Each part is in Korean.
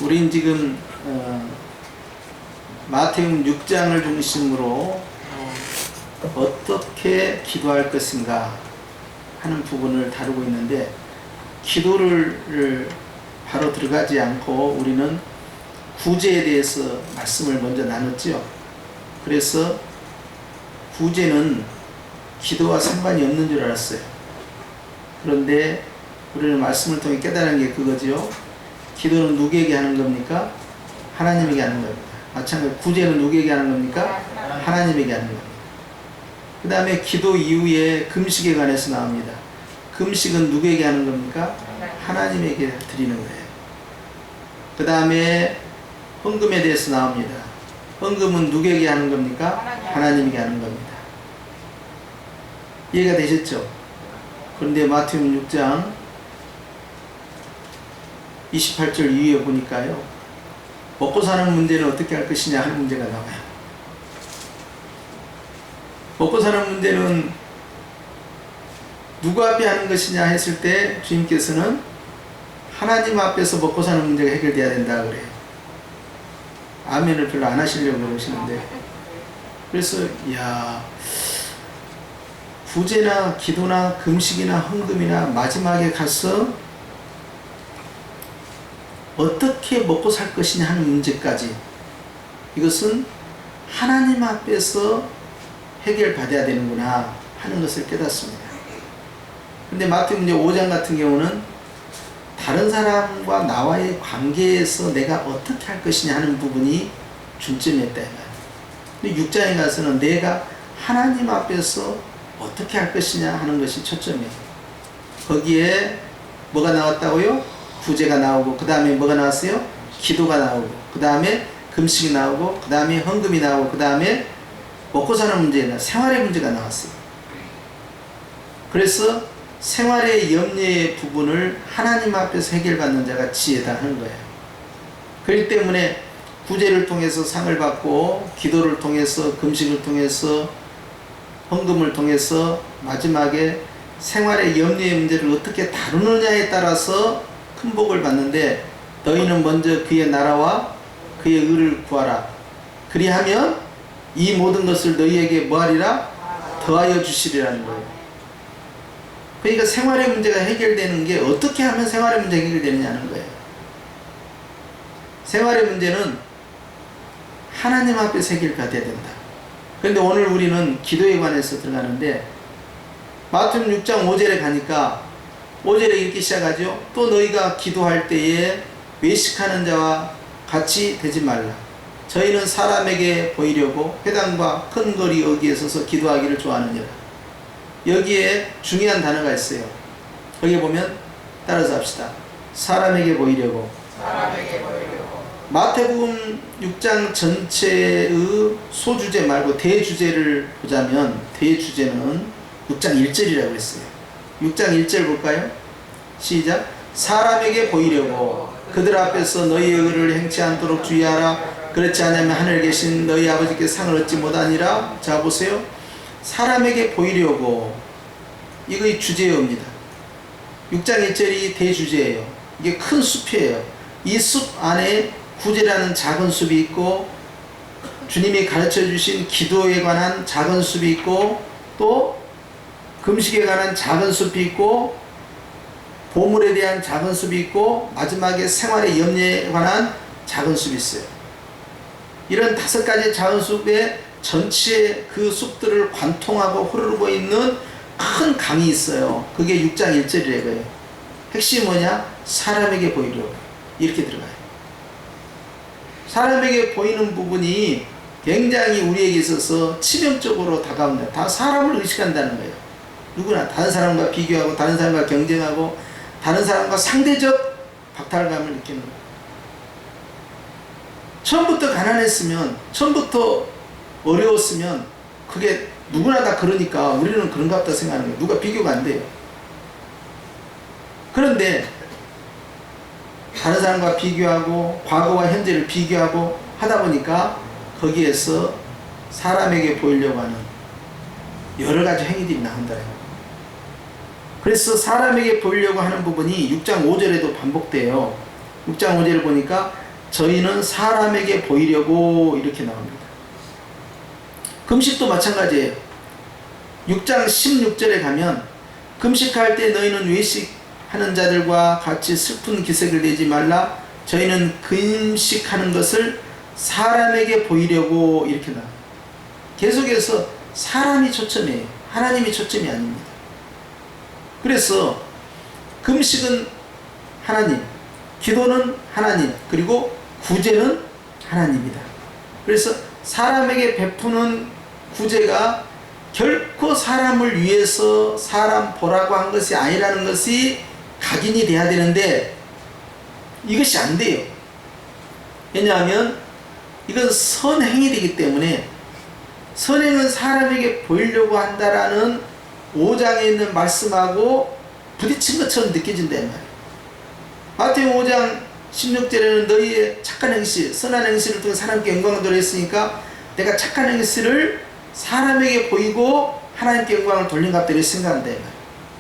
우린 지금 마태복음 6장을 중심으로 어떻게 기도할 것인가 하는 부분을 다루고 있는데, 기도를 바로 들어가지 않고 우리는 구제에 대해서 말씀을 먼저 나눴죠. 그래서 구제는 기도와 상관이 없는 줄 알았어요. 그런데 우리는 말씀을 통해 깨달은 게 그거죠. 기도는 누구에게 하는 겁니까? 하나님에게 하는 겁니다. 마찬가지로 구제는 누구에게 하는 겁니까? 하나님에게 하는 겁니다. 그 다음에 기도 이후에 금식에 관해서 나옵니다. 금식은 누구에게 하는 겁니까? 하나님에게 드리는 거예요. 그 다음에 헌금에 대해서 나옵니다. 헌금은 누구에게 하는 겁니까? 하나님에게 하는 겁니다. 이해가 되셨죠? 그런데 마태복음 6장 28절 이후에 보니까요, 먹고 사는 문제는 어떻게 할 것이냐 하는 문제가 나와요. 먹고 사는 문제는 누구 앞에 하는 것이냐 했을 때 주님께서는 하나님 앞에서 먹고 사는 문제가 해결돼야 된다 그래요. 아멘을 별로 안 하시려고 그러시는데, 그래서 구제나 기도나 금식이나 헌금이나 마지막에 가서 어떻게 먹고 살 것이냐 하는 문제까지, 이것은 하나님 앞에서 해결받아야 되는구나 하는 것을 깨닫습니다. 근데 마태복음 5장 같은 경우는 다른 사람과 나와의 관계에서 내가 어떻게 할 것이냐 하는 부분이 중점이었다. 근데 6장에 가서는 내가 하나님 앞에서 어떻게 할 것이냐 하는 것이 초점이에요. 거기에 뭐가 나왔다고요? 구제가 나오고, 그 다음에 뭐가 나왔어요? 기도가 나오고, 그 다음에 금식이 나오고, 그 다음에 헌금이 나오고, 그 다음에 먹고 사는 문제나 생활의 문제가 나왔어요. 그래서 생활의 염려의 부분을 하나님 앞에서 해결받는 자가 지혜다 하는 거예요. 그렇기 때문에 구제를 통해서 상을 받고, 기도를 통해서, 금식을 통해서, 헌금을 통해서 마지막에 생활의 염려의 문제를 어떻게 다루느냐에 따라서 큰 복을 받는데, 너희는 먼저 그의 나라와 그의 의를 구하라. 그리하면 이 모든 것을 너희에게 뭐하리라? 더하여 주시리라는 거예요. 그러니까 생활의 문제가 해결되는 게 어떻게 하면 생활의 문제가 해결되느냐는 거예요. 생활의 문제는 하나님 앞에서 해결받아야 된다. 그런데 오늘 우리는 기도에 관해서 들어가는데, 마태복음 6장 5절에 가니까 5절에 이렇게 시작하죠. 또 너희가 기도할 때에 외식하는 자와 같이 되지 말라. 저희는 사람에게 보이려고 회당과 큰 거리 여기에 서서 기도하기를 좋아하느니라. 여기에 중요한 단어가 있어요. 거기 보면 따라서 합시다. 사람에게 보이려고. 마태복음 6장 전체의 소주제 말고 대주제를 보자면, 대주제는 6장 1절이라고 했어요. 6장 1절 볼까요? 시작. 사람에게 보이려고 그들 앞에서 너희의 의를 행치 않도록 주의하라. 그렇지 않으면 하늘에 계신 너희 아버지께 상을 얻지 못하니라. 자 보세요. 사람에게 보이려고, 이거 주제어입니다. 6장 1절이 대주제예요. 이게 큰 숲이에요. 이 숲 안에 구제라는 작은 숲이 있고, 주님이 가르쳐 주신 기도에 관한 작은 숲이 있고, 또 금식에 관한 작은 숲이 있고, 보물에 대한 작은 숲이 있고, 마지막에 생활의 염려에 관한 작은 숲이 있어요. 이런 5가지 작은 숲에 전체 그 숲들을 관통하고 흐르고 있는 큰 강이 있어요. 그게 6장 1절이래요. 핵심이 뭐냐? 사람에게 보이려고. 이렇게 들어가요. 사람에게 보이는 부분이 굉장히 우리에게 있어서 치명적으로 다가온다. 다 사람을 의식한다는 거예요. 누구나 다른 사람과 비교하고, 다른 사람과 경쟁하고, 다른 사람과 상대적 박탈감을 느끼는 거예요. 처음부터 가난했으면, 처음부터 어려웠으면, 그게 누구나 다 그러니까 우리는 그런가 보다 생각하는 거예요. 누가 비교가 안 돼요. 그런데 다른 사람과 비교하고, 과거와 현재를 비교하고 하다 보니까 거기에서 사람에게 보이려고 하는 여러 가지 행위들이 나온다. 그래서 사람에게 보이려고 하는 부분이 6장 5절에도 반복돼요. 6장 5절을 보니까 저희는 사람에게 보이려고 이렇게 나옵니다. 금식도 마찬가지예요. 6장 16절에 가면 금식할 때 너희는 외식하는 자들과 같이 슬픈 기색을 내지 말라. 저희는 금식하는 것을 사람에게 보이려고 이렇게 나와요. 계속해서 사람이 초점이에요. 하나님이 초점이 아닙니다. 그래서 금식은 하나님, 기도는 하나님, 그리고 구제는 하나님이다. 그래서 사람에게 베푸는 구제가 결코 사람을 위해서 사람 보라고 한 것이 아니라는 것이 각인이 돼야 되는데 이것이 안 돼요. 왜냐하면 이건 선행이 되기 때문에 선행은 사람에게 보이려고 한다라는 5장에 있는 말씀하고 부딪힌 것처럼 느껴진단 말이에요. 마태복음 5장 16절에는 너희의 착한 행실, 선한 행실을 통해 사람께 영광을 돌렸으니까 내가 착한 행실을 사람에게 보이고 하나님께 영광을 돌린갑다 이렇게 생각한다.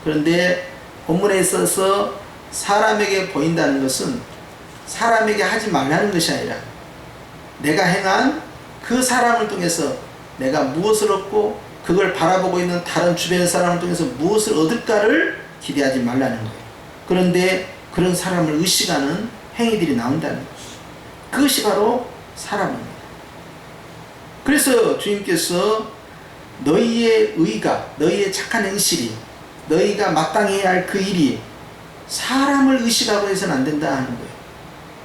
그런데 본문에 있어서 사람에게 보인다는 것은 사람에게 하지 말라는 것이 아니라 내가 행한 그 사람을 통해서 내가 무엇을 얻고 그걸 바라보고 있는 다른 주변의 사람을 통해서 무엇을 얻을까를 기대하지 말라는 거예요. 그런데 그런 사람을 의식하는 행위들이 나온다는 거죠. 그것이 바로 사람입니다. 그래서 주님께서 너희의 의가, 너희의 착한 행실이, 너희가 마땅히 해야 할 그 일이 사람을 의식하고 해서는 안 된다 하는 거예요.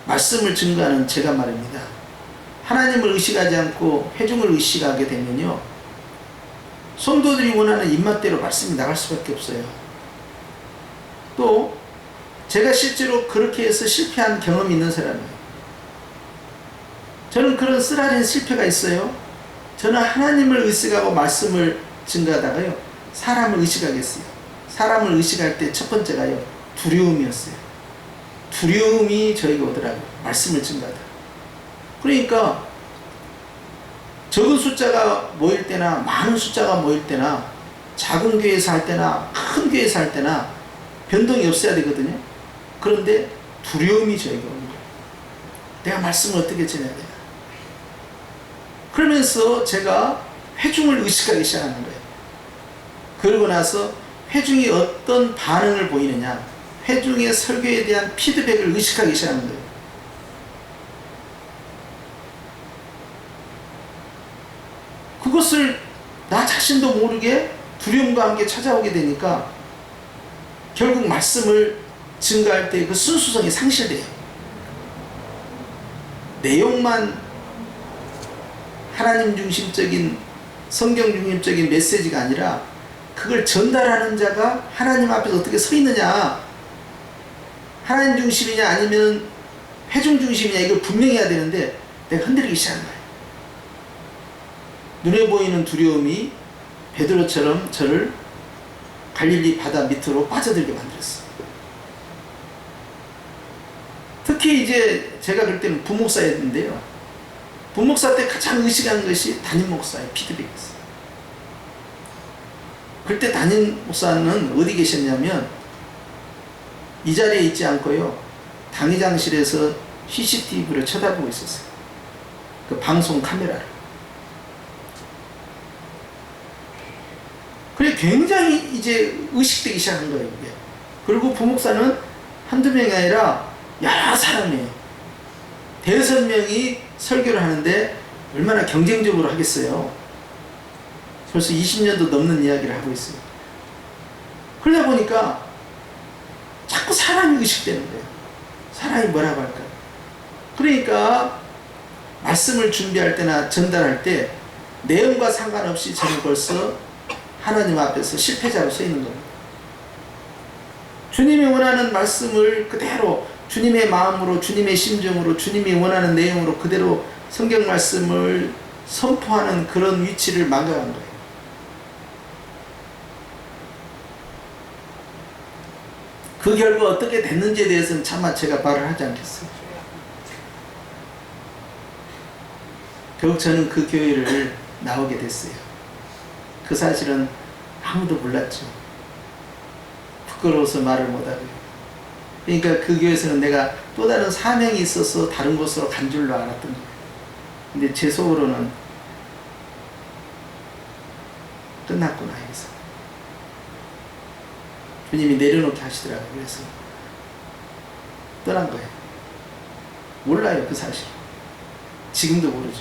말씀을 증거하는 제가 말입니다. 하나님을 의식하지 않고 회중을 의식하게 되면요, 성도들이 원하는 입맛대로 말씀이 나갈 수밖에 없어요. 또 제가 실제로 그렇게 해서 실패한 경험이 있는 사람이에요. 저는 그런 쓰라린 실패가 있어요. 저는 하나님을 의식하고 말씀을 증거하다가요, 사람을 의식하겠어요. 사람을 의식할 때 첫 번째가요, 두려움이었어요. 두려움이 저에게 오더라고요. 말씀을 증거하다. 그러니까 적은 숫자가 모일 때나 많은 숫자가 모일 때나 작은 교회에서 할 때나 큰 교회에서 할 때나 변동이 없어야 되거든요. 그런데 두려움이 저에게 오는 거예요. 내가 말씀을 어떻게 전해야 되나. 그러면서 제가 회중을 의식하기 시작하는 거예요. 그러고 나서 회중이 어떤 반응을 보이느냐, 회중의 설교에 대한 피드백을 의식하기 시작하는 거예요. 그것을 나 자신도 모르게 두려움과 함께 찾아오게 되니까 결국 말씀을 증거할 때 그 순수성이 상실돼요. 내용만 하나님 중심적인, 성경 중심적인 메시지가 아니라 그걸 전달하는 자가 하나님 앞에서 어떻게 서 있느냐, 하나님 중심이냐 아니면 회중 중심이냐, 이걸 분명히 해야 되는데 내가 흔들리기 시작한 거예요. 눈에 보이는 두려움이 베드로처럼 저를 갈릴리 바다 밑으로 빠져들게 만들었어요. 특히 이제 제가 그때는 부목사였는데요, 부목사 때 가장 의식하는 것이 담임 목사의 피드백이었어요. 그때 담임 목사는 어디 계셨냐면 이 자리에 있지 않고요, 당회장실에서 CCTV를 쳐다보고 있었어요. 그 방송 카메라를. 그래 굉장히 이제 의식되기 시작한 거예요. 이게. 그리고 부목사는 한두 명이 아니라 여러 사람이에요. 대여섯 명이 설교를 하는데 얼마나 경쟁적으로 하겠어요. 벌써 20년도 넘는 이야기를 하고 있어요. 그러다 보니까 자꾸 사람이 의식되는 거예요. 사람이 뭐라고 할까. 그러니까 말씀을 준비할 때나 전달할 때 내용과 상관없이 저는 벌써 하나님 앞에서 실패자로 서 있는 겁니다. 주님이 원하는 말씀을 그대로 주님의 마음으로, 주님의 심정으로, 주님이 원하는 내용으로 그대로 성경 말씀을 선포하는 그런 위치를 망각한 거예요. 그 결과 어떻게 됐는지에 대해서는 차마 제가 말을 하지 않겠어요. 결국 저는 그 교회를 나오게 됐어요. 그 사실은 아무도 몰랐죠. 부끄러워서 말을 못하고요. 그러니까 그 교회에서는 내가 또 다른 사명이 있어서 다른 곳으로 간 줄로 알았던 거예요. 근데 제 속으로는 끝났구나 해서 주님이 내려놓게 하시더라고요. 그래서 떠난 거예요. 몰라요, 그 사실. 지금도 모르죠.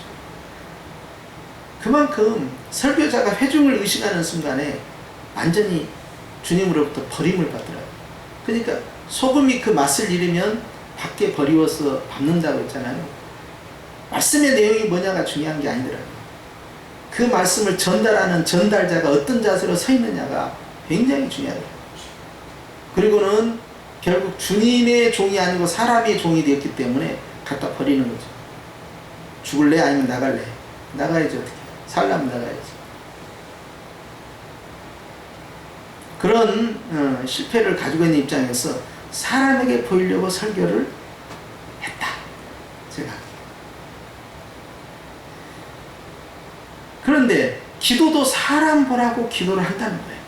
그만큼 설교자가 회중을 의식하는 순간에 완전히 주님으로부터 버림을 받더라고요. 그러니까 소금이 그 맛을 잃으면 밖에 버리워서 밟는다고 했잖아요. 말씀의 내용이 뭐냐가 중요한 게 아니더라고요. 그 말씀을 전달하는 전달자가 어떤 자세로 서 있느냐가 굉장히 중요하더라고요. 그리고는 결국 주님의 종이 아니고 사람의 종이 되었기 때문에 갖다 버리는 거죠. 죽을래? 아니면 나갈래? 나가야지. 어떻게 살려면 나가야지. 그런 실패를 가지고 있는 입장에서 사람에게 보이려고 설교를 했다. 제가. 그런데 기도도 사람 보라고 기도를 한다는 거예요.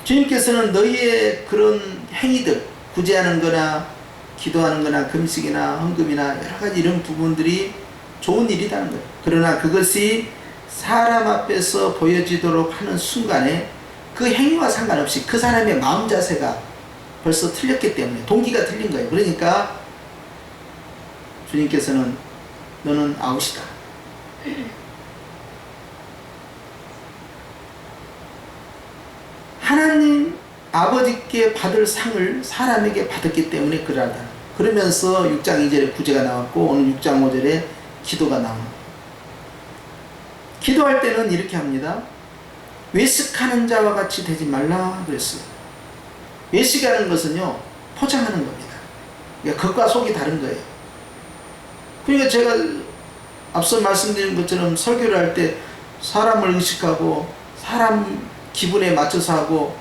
주님께서는 너희의 그런 행위들, 구제하는 거나 기도하는 거나 금식이나 헌금이나 여러 가지 이런 부분들이 좋은 일이라는 거예요. 그러나 그것이 사람 앞에서 보여지도록 하는 순간에 그 행위와 상관없이 그 사람의 마음 자세가 벌써 틀렸기 때문에 동기가 틀린 거예요. 그러니까 주님께서는 너는 아웃이다. 하나님 아버지께 받을 상을 사람에게 받았기 때문에 그러하다. 그러면서 6장 2절에 구제가 나왔고 오늘 6장 5절에 기도가 나옵니다. 기도할 때는 이렇게 합니다. 외식하는 자와 같이 되지 말라 그랬어요. 외식하는 것은요, 포장하는 겁니다. 그러니까 겉과 속이 다른 거예요. 그러니까 제가 앞서 말씀드린 것처럼 설교를 할 때 사람을 의식하고 사람 기분에 맞춰서 하고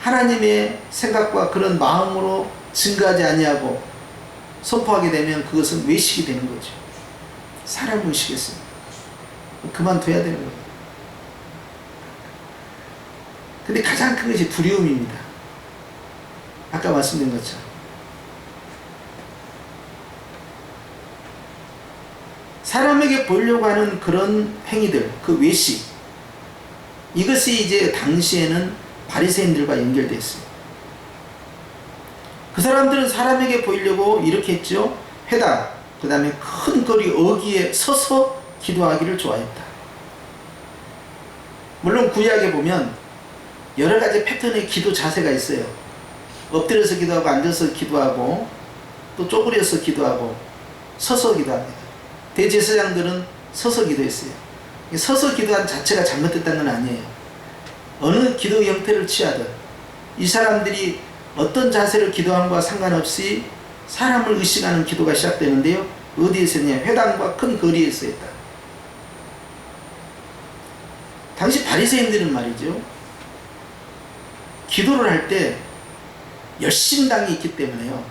하나님의 생각과 그런 마음으로 증거하지 아니하고 선포하게 되면 그것은 외식이 되는 거죠. 사람 의식했어요. 그만둬야 되는 거예요. 근데 가장 큰 것이 두려움입니다. 아까 말씀드린 것처럼. 사람에게 보이려고 하는 그런 행위들, 그 외식, 이것이 이제 당시에는 바리새인들과 연결되어 있어요. 그 사람들은 사람에게 보이려고 이렇게 했죠. 회당, 그 다음에 큰 거리 어귀에 서서 기도하기를 좋아했다. 물론 구약에 보면 여러 가지 패턴의 기도 자세가 있어요. 엎드려서 기도하고 앉아서 기도하고 또 쪼그려서 기도하고 서서 기도합니다. 대제사장들은 서서 기도했어요. 서서 기도한 자체가 잘못됐다는 건 아니에요. 어느 기도 형태를 취하든 이 사람들이 어떤 자세로 기도함과 상관없이 사람을 의식하는 기도가 시작되는데요. 어디에서 했냐? 회당과 큰 거리에서 했다. 당시 바리새인들은 말이죠. 기도를 할 때 열심당이 있기 때문에요.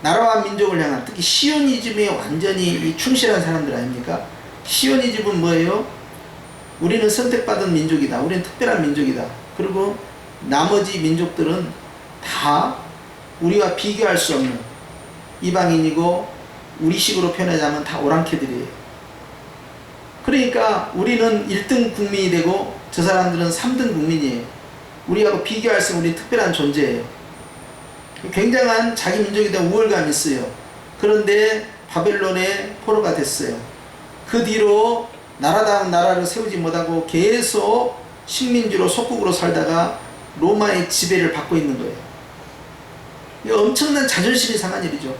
나라와 민족을 향한, 특히 시오니즘에 완전히 충실한 사람들 아닙니까? 시오니즘은 뭐예요? 우리는 선택받은 민족이다. 우리는 특별한 민족이다. 그리고 나머지 민족들은 다 우리와 비교할 수 없는 이방인이고 우리식으로 표현하자면 다 오랑캐들이에요. 그러니까 우리는 1등 국민이 되고 저 사람들은 3등 국민이에요. 우리하고 비교할 수 없는 우리 특별한 존재예요. 굉장한 자기 민족에 대한 우월감이 있어요. 그런데 바벨론의 포로가 됐어요. 그 뒤로 나라다운 나라를 세우지 못하고 계속 식민지로 속국으로 살다가 로마의 지배를 받고 있는 거예요. 이거 엄청난 자존심이 상한 일이죠.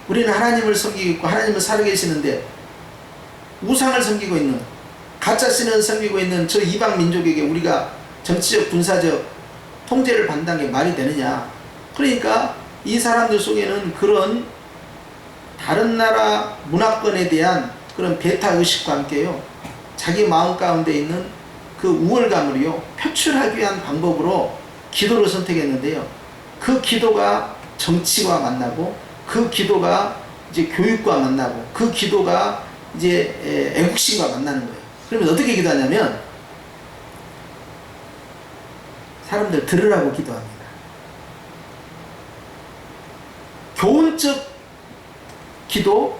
우리는 하나님을 섬기고 있고 하나님을 살아계시는데 우상을 섬기고 있는, 가짜 신을 섬기고 있는 저 이방 민족에게 우리가 정치적 군사적 통제를 받는 게 말이 되느냐. 그러니까 이 사람들 속에는 그런 다른 나라 문화권에 대한 그런 배타의식과 함께요, 자기 마음 가운데 있는 그 우월감을요 표출하기 위한 방법으로 기도를 선택했는데요. 그 기도가 정치와 만나고, 그 기도가 이제 교육과 만나고, 그 기도가 이제 애국심과 만나는 거예요. 그러면 어떻게 기도하냐면, 사람들 들으라고 기도합니다. 교훈적 기도,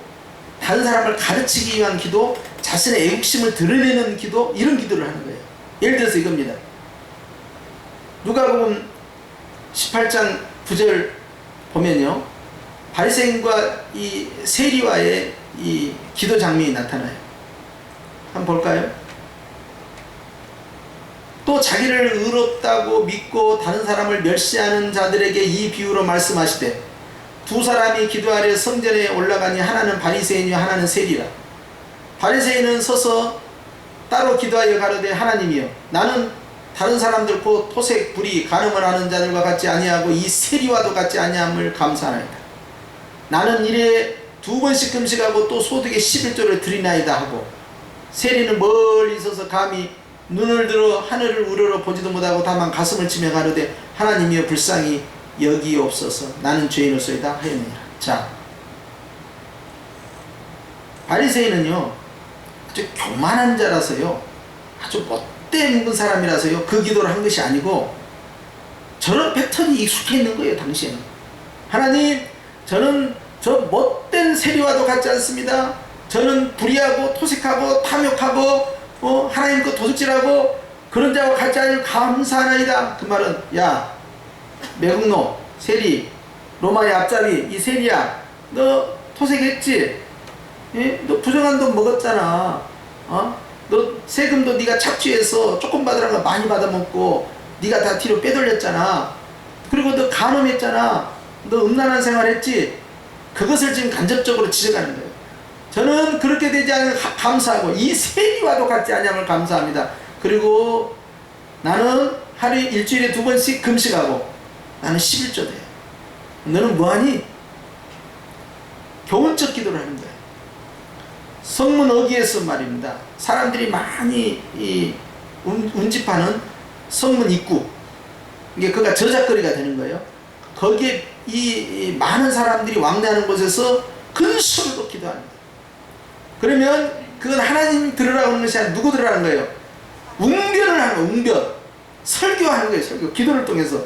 다른 사람을 가르치기 위한 기도, 자신의 애국심을 드러내는 기도, 이런 기도를 하는 거예요. 예를 들어서 이겁니다. 누가복음 18장 9절 보면요, 바리새인과 이 세리와의 이 기도 장면이 나타나요. 한번 볼까요? 또 자기를 의롭다고 믿고 다른 사람을 멸시하는 자들에게 이 비유로 말씀하시되, 두 사람이 기도하려 성전에 올라가니 하나는 바리새인이요 하나는 세리라. 바리새인은 서서 따로 기도하여 가로되, 하나님이여, 나는 다른 사람들 곧 토색, 불의, 간음을 하는 자들과 같지 아니하고 이 세리와도 같지 아니함을 감사하나이다. 나는 일에 2번씩 금식하고 또 소득의 11조를 드리나이다 하고, 세리는 멀리 있어서 감히 눈을 들어 하늘을 우러러 보지도 못하고 다만 가슴을 치며 가로되, 하나님이여 불쌍히 여기옵소서, 나는 죄인으로소이다 하였느니라. 자, 바리새인은요 아주 교만한 자라서요, 아주 못된 사람이라서요 그 기도를 한 것이 아니고, 저런 패턴이 익숙해 있는 거예요. 당시에는 하나님, 저는 저 못된 세리와도 같지 않습니다. 저는 불의하고 토색하고 탐욕하고 하나님 거 도둑질하고 그런 자와 같지 않으니 감사하나이다. 그 말은, 야 매국노, 세리, 로마의 앞잡이, 이 세리야, 너 토색했지? 예? 너 부정한 돈 먹었잖아. 너 세금도 네가 착취해서 조금 받으라는 거 많이 받아먹고 네가 다 뒤로 빼돌렸잖아. 그리고 너 간음했잖아. 너 음란한 생활했지? 그것을 지금 간접적으로 지적하는 거예요. 저는 그렇게 되지 않으면 감사하고 이 세리와도 같지 아니함을 감사합니다. 그리고 나는 하루에 일주일에 2번씩 금식하고 나는 11조 돼요. 너는 뭐하니? 교훈적 기도를 하는 거예요. 성문 어귀에서 말입니다. 사람들이 많이 운집하는 성문 입구, 이게 그가 저작거리가 되는 거예요. 거기에 이 많은 사람들이 왕래하는 곳에서 근심으로 기도합니다. 그러면 그건 하나님 들으라고 하는 것이 아니라 누구 들으라는 거예요? 웅변을 하는 거예요. 웅변. 설교하는 거예요. 설교. 기도를 통해서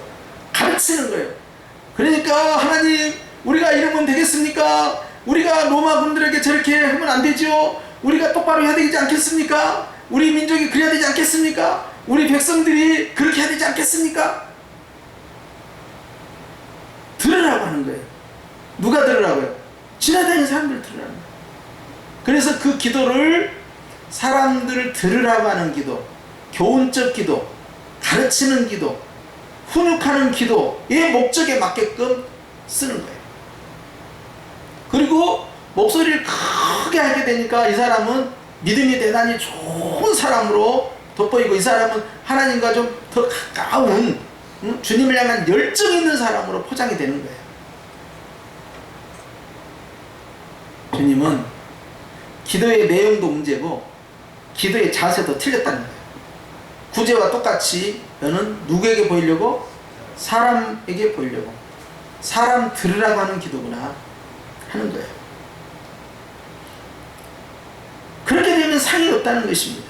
가르치는 거예요. 그러니까 하나님, 우리가 이러면 되겠습니까? 우리가 로마 군들에게 저렇게 하면 안 되죠? 우리가 똑바로 해야 되지 않겠습니까? 우리 민족이 그래야 되지 않겠습니까? 우리 백성들이 그렇게 해야 되지 않겠습니까? 들으라고 하는 거예요. 누가 들으라고요? 지나다니는 사람들 들으라는 거예요. 그래서 그 기도를, 사람들을 들으라고 하는 기도, 교훈적 기도, 가르치는 기도, 훈육하는 기도의 목적에 맞게끔 쓰는 거예요. 그리고 목소리를 크게 하게 되니까 이 사람은 믿음이 대단히 좋은 사람으로 돋보이고, 이 사람은 하나님과 좀 더 가까운, 주님을 향한 열정 있는 사람으로 포장이 되는 거예요. 주님은 기도의 내용도 문제고 기도의 자세도 틀렸다는 거예요. 구제와 똑같이 너는 누구에게 보이려고? 사람에게 보이려고. 사람 들으라고 하는 기도구나 하는 거예요. 그렇게 되면 상이 없다는 것입니다.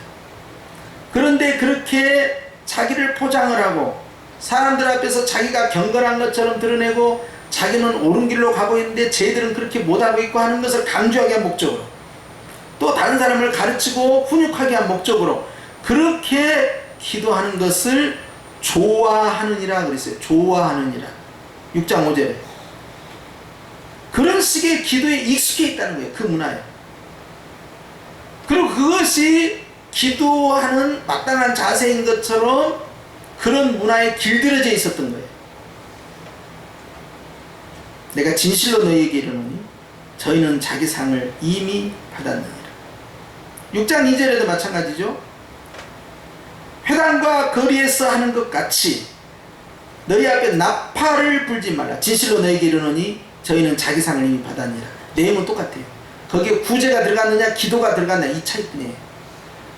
그런데 그렇게 자기를 포장을 하고 사람들 앞에서 자기가 경건한 것처럼 드러내고 자기는 옳은 길로 가고 있는데 쟤들은 그렇게 못하고 있고 하는 것을 강조하게 한 목적으로, 또 다른 사람을 가르치고 훈육하게 한 목적으로 그렇게 기도하는 것을 좋아하느니라 그랬어요. 좋아하느니라. 6장 5절에 그런 식의 기도에 익숙해 있다는 거예요. 그 문화에. 그리고 그것이 기도하는 마땅한 자세인 것처럼 그런 문화에 길들여져 있었던 거예요. 내가 진실로 너희에게 이르노니 저희는 자기 상을 이미 받았느니라. 6장 2절에도 마찬가지죠. 회당과 거리에서 하는 것 같이 너희 앞에 나팔을 불지 말라. 진실로 너희에게 이르노니 저희는 자기 상을 이미 받았느니라. 내용은 똑같아요. 거기에 구제가 들어갔느냐 기도가 들어갔느냐 이 차이뿐이에요.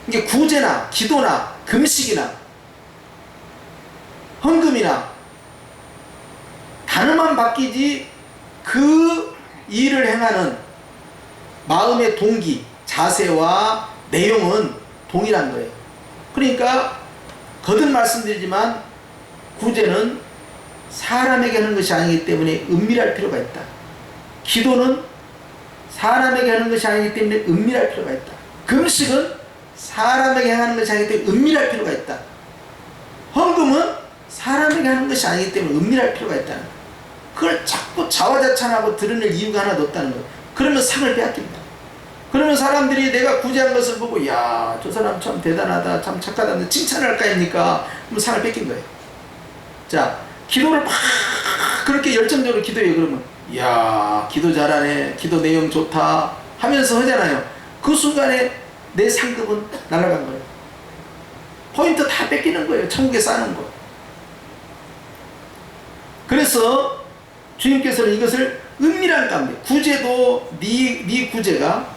이게 구제나 기도나 금식이나 헌금이나 단어만 바뀌지 그 일을 행하는 마음의 동기, 자세와 내용은 동일한 거예요. 그러니까 거듭 말씀드리지만 구제는 사람에게 하는 것이 아니기 때문에 은밀할 필요가 있다. 기도는 사람에게 하는 것이 아니기 때문에 은밀할 필요가 있다. 금식은 사람에게 하는 것이 아니기 때문에 은밀할 필요가 있다. 헌금은 사람에게 하는 것이 아니기 때문에 은밀할 필요가 있다는 거예요. 그걸 자꾸 자화자찬하고 드러낼 이유가 하나도 없다는 거예요. 그러면 상을 빼앗깁니다. 그러면 사람들이 내가 구제한 것을 보고 야, 저 사람 참 대단하다, 참 착하다, 칭찬을 할까 합니까? 그럼 상을 뺏긴 거예요. 자, 기도를 막 그렇게 열정적으로 기도해요. 그러면 야, 기도 잘하네, 기도 내용 좋다 하면서 하잖아요. 그 순간에 내 상급은 날아간 거예요. 포인트 다 뺏기는 거예요. 천국에 싸는 거. 그래서 주님께서는 이것을 은밀한 가운데, 구제도 네 구제가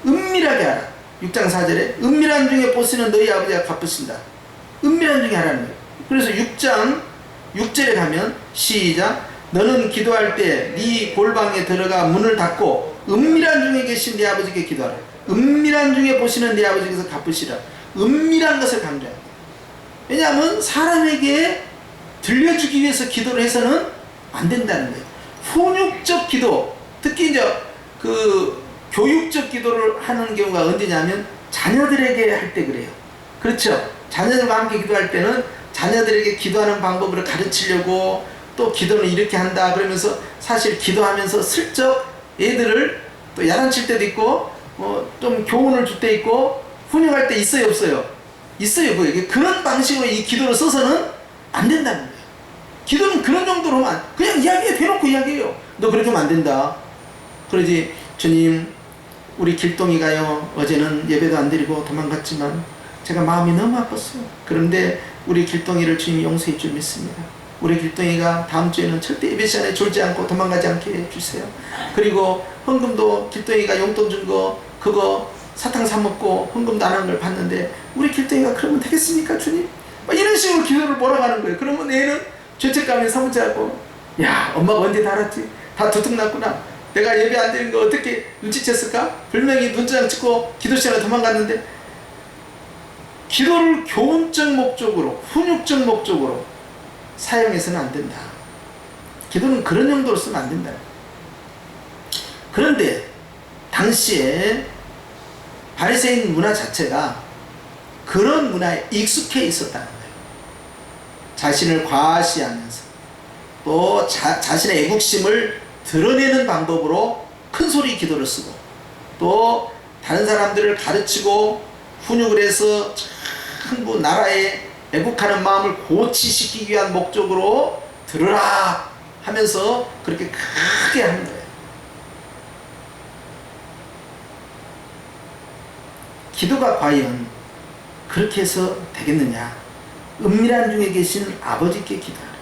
은밀하게 하라. 6장 4절에 은밀한 중에 보시는 너희 아버지가 갚으신다. 은밀한 중에 하라는 거예요. 그래서 6장 6절에 가면 시작. 너는 기도할 때 네 골방에 들어가 문을 닫고 은밀한 중에 계신 네 아버지께 기도하라. 은밀한 중에 보시는 네 아버지께서 갚으시라. 은밀한 것을 강조해요. 왜냐하면 사람에게 들려주기 위해서 기도를 해서는 안 된다는 거예요. 훈육적 기도, 특히 이제 그 교육적 기도를 하는 경우가 언제냐면 자녀들에게 할 때 그래요. 그렇죠? 자녀들과 함께 기도할 때는 자녀들에게 기도하는 방법을 가르치려고 또 기도는 이렇게 한다 그러면서 사실 기도하면서 슬쩍 애들을 또 야단칠 때도 있고 좀 교훈을 줄 때 있고 훈육할 때 있어요, 없어요? 있어요. 그런 방식으로 이 기도를 써서는 안 된다는 거예요. 기도는 그런 정도로만 그냥 이야기해, 대놓고 이야기해요. 너 그렇게 하면 안 된다. 그러지, 주님, 우리 길동이가요, 어제는 예배도 안 드리고 도망갔지만 제가 마음이 너무 아팠어요. 그런데 우리 길동이를 주님이 용서해 줄 믿습니다. 우리 길동이가 다음 주에는 절대 예배 시간에 졸지 않고 도망가지 않게 해주세요. 그리고 헌금도 길동이가 용돈 준 거 그거 사탕 사 먹고 헌금도 안 한 걸 봤는데 우리 길동이가 그러면 되겠습니까, 주님? 이런 식으로 기도를 몰아가는 거예요. 그러면 애는 죄책감에 사무치하고 야, 엄마가 언제 다 알았지? 다 도둑났구나. 내가 예배 안 드린 거 어떻게 눈치챘을까? 분명히 눈도장 찍고 기도 시간에 도망갔는데. 기도를 교훈적 목적으로, 훈육적 목적으로 사용해서는 안 된다. 기도는 그런 용도로 쓰면 안 된다. 그런데 당시에 바리새인 문화 자체가 그런 문화에 익숙해 있었다는 거예요. 자신을 과시하면서 또 자신의 애국심을 드러내는 방법으로 큰소리 기도를 쓰고 또 다른 사람들을 가르치고 훈육을 해서 전부 나라에 애국하는 마음을 고치시키기 위한 목적으로 들으라 하면서 그렇게 크게 하는 거예요. 기도가 과연 그렇게 해서 되겠느냐? 은밀한 중에 계신 아버지께 기도하라.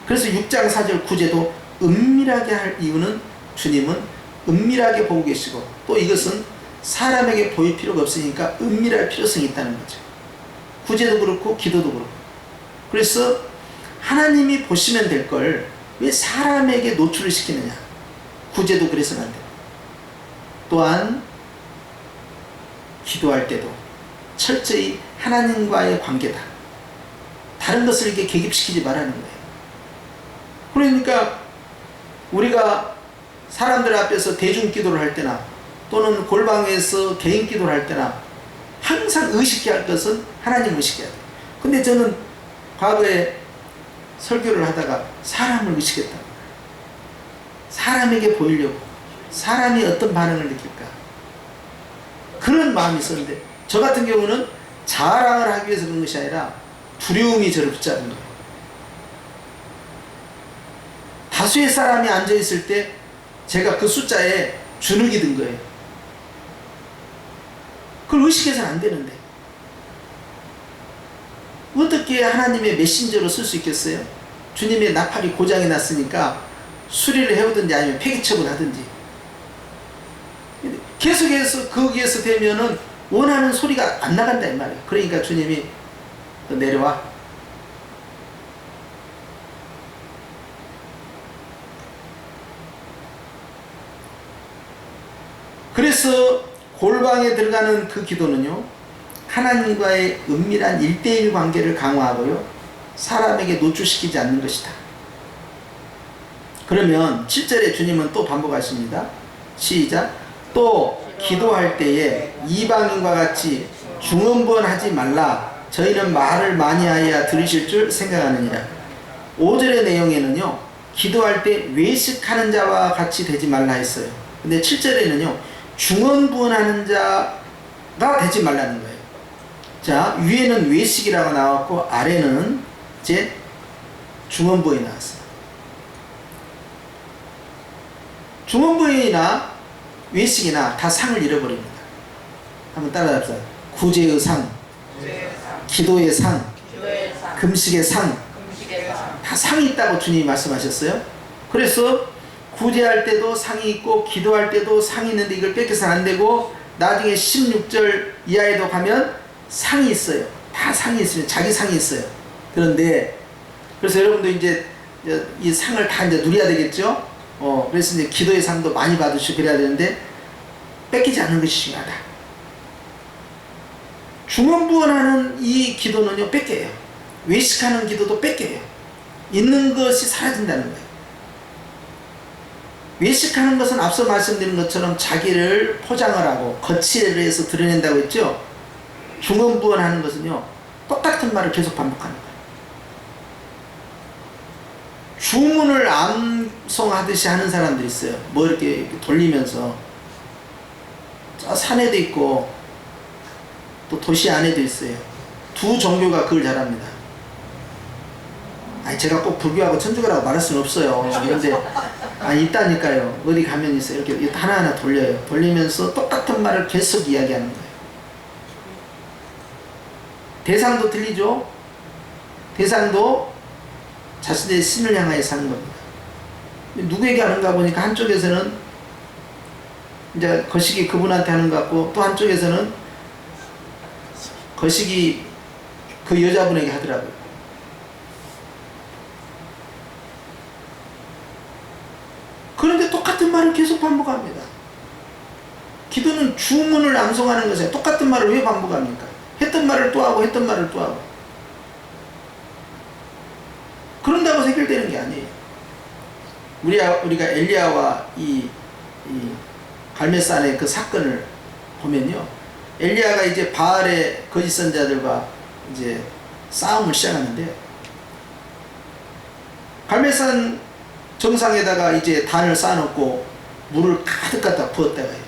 그래서 6장 4절 구제도 은밀하게 할 이유는 주님은 은밀하게 보고 계시고 또 이것은 사람에게 보일 필요가 없으니까 은밀할 필요성이 있다는 거죠. 구제도 그렇고 기도도 그렇고. 그래서 하나님이 보시면 될 걸 왜 사람에게 노출을 시키느냐? 구제도 그래서는 안 돼요. 또한 기도할 때도 철저히 하나님과의 관계다. 다른 것을 이렇게 개입시키지 말라는 거예요. 그러니까 우리가 사람들 앞에서 대중 기도를 할 때나 또는 골방에서 개인 기도를 할 때나 항상 의식해야 할 것은 하나님 의식해야 돼요. 근데 저는 과거에 설교를 하다가 사람을 의식했다. 사람에게 보이려고 사람이 어떤 반응을 느낄까 그런 마음이 있었는데 저 같은 경우는 자랑을 하기 위해서 그런 것이 아니라 두려움이 저를 붙잡은 거예요. 다수의 사람이 앉아있을 때 제가 그 숫자에 주눅이 든 거예요. 그걸 의식해서는 안 되는데 어떻게 하나님의 메신저로 쓸 수 있겠어요? 주님의 나팔이 고장이 났으니까 수리를 해오든지 아니면 폐기처분 하든지 계속해서 거기에서 되면은 원하는 소리가 안 나간다 이 말이에요. 그러니까 주님이 너 내려와. 그래서 골방에 들어가는 그 기도는요 하나님과의 은밀한 1:1 관계를 강화하고요 사람에게 노출시키지 않는 것이다. 그러면 7절에 주님은 또 반복하십니다. 시작. 또 기도할 때에 이방인과 같이 중언부언하지 말라. 저희는 말을 많이 하여야 들으실 줄 생각하느니라. 5절의 내용에는요, 기도할 때 외식하는 자와 같이 되지 말라 했어요. 근데 7절에는요, 중언부언하는 자가 되지 말라는 거예요. 자, 위에는 외식이라고 나왔고 아래는 이제 중언부언이 나왔어요. 중언부언이나 외식이나 다 상을 잃어버립니다. 한번 따라합시다. 구제의 상, 기도의 상, 금식의 상, 다 상이 있다고 주님이 말씀하셨어요. 그래서 구제할 때도 상이 있고 기도할 때도 상이 있는데 이걸 뺏겨서는 안 되고, 나중에 16절 이하에도 가면 상이 있어요. 다 상이 있으면 자기 상이 있어요. 그런데 그래서 여러분도 이제 이 상을 다 이제 누려야 되겠죠. 그래서 이제 기도의 상도 많이 받으시고 그래야 되는데 뺏기지 않는 것이 중요하다. 중언부언하는 이 기도는요, 뺏겨요. 외식하는 기도도 뺏겨요. 있는 것이 사라진다는 거예요. 외식하는 것은 앞서 말씀드린 것처럼 자기를 포장을 하고 거치를 해서 드러낸다고 했죠. 중언부언하는 것은요, 똑같은 말을 계속 반복하는 거예요. 주문을 암송하듯이 하는 사람들이 있어요. 뭐 이렇게 돌리면서. 저 산에도 있고 또 도시 안에도 있어요. 두 종교가 그걸 잘합니다. 아니, 제가 꼭 불교하고 천주교라고 말할 수는 없어요. 그런데 있다니까요. 어디 가면 있어요. 이렇게 하나하나 돌려요. 돌리면서 똑같은 말을 계속 이야기하는 거예요. 대상도 틀리죠. 대상도 자신의 신을 향하여서 하는 겁니다. 누구에게 하는가 보니까 한쪽에서는 이제 거식이 그분한테 하는 것 같고, 또 한쪽에서는 거식이 그 여자분에게 하더라고요. 그런데 똑같은 말을 계속 반복합니다. 기도는 주문을 암송하는 것이에요. 똑같은 말을 왜 반복합니까? 했던 말을 또 하고 했던 말을 또 하고. 그런다고 해결되는 게 아니에요. 우리가 엘리야와 이 갈멜산의 그 사건을 보면요, 엘리야가 이제 바알의 거짓 선자들과 이제 싸움을 시작하는데, 갈멜산 정상에다가 이제 단을 쌓아놓고 물을 가득 갖다 부었다가요.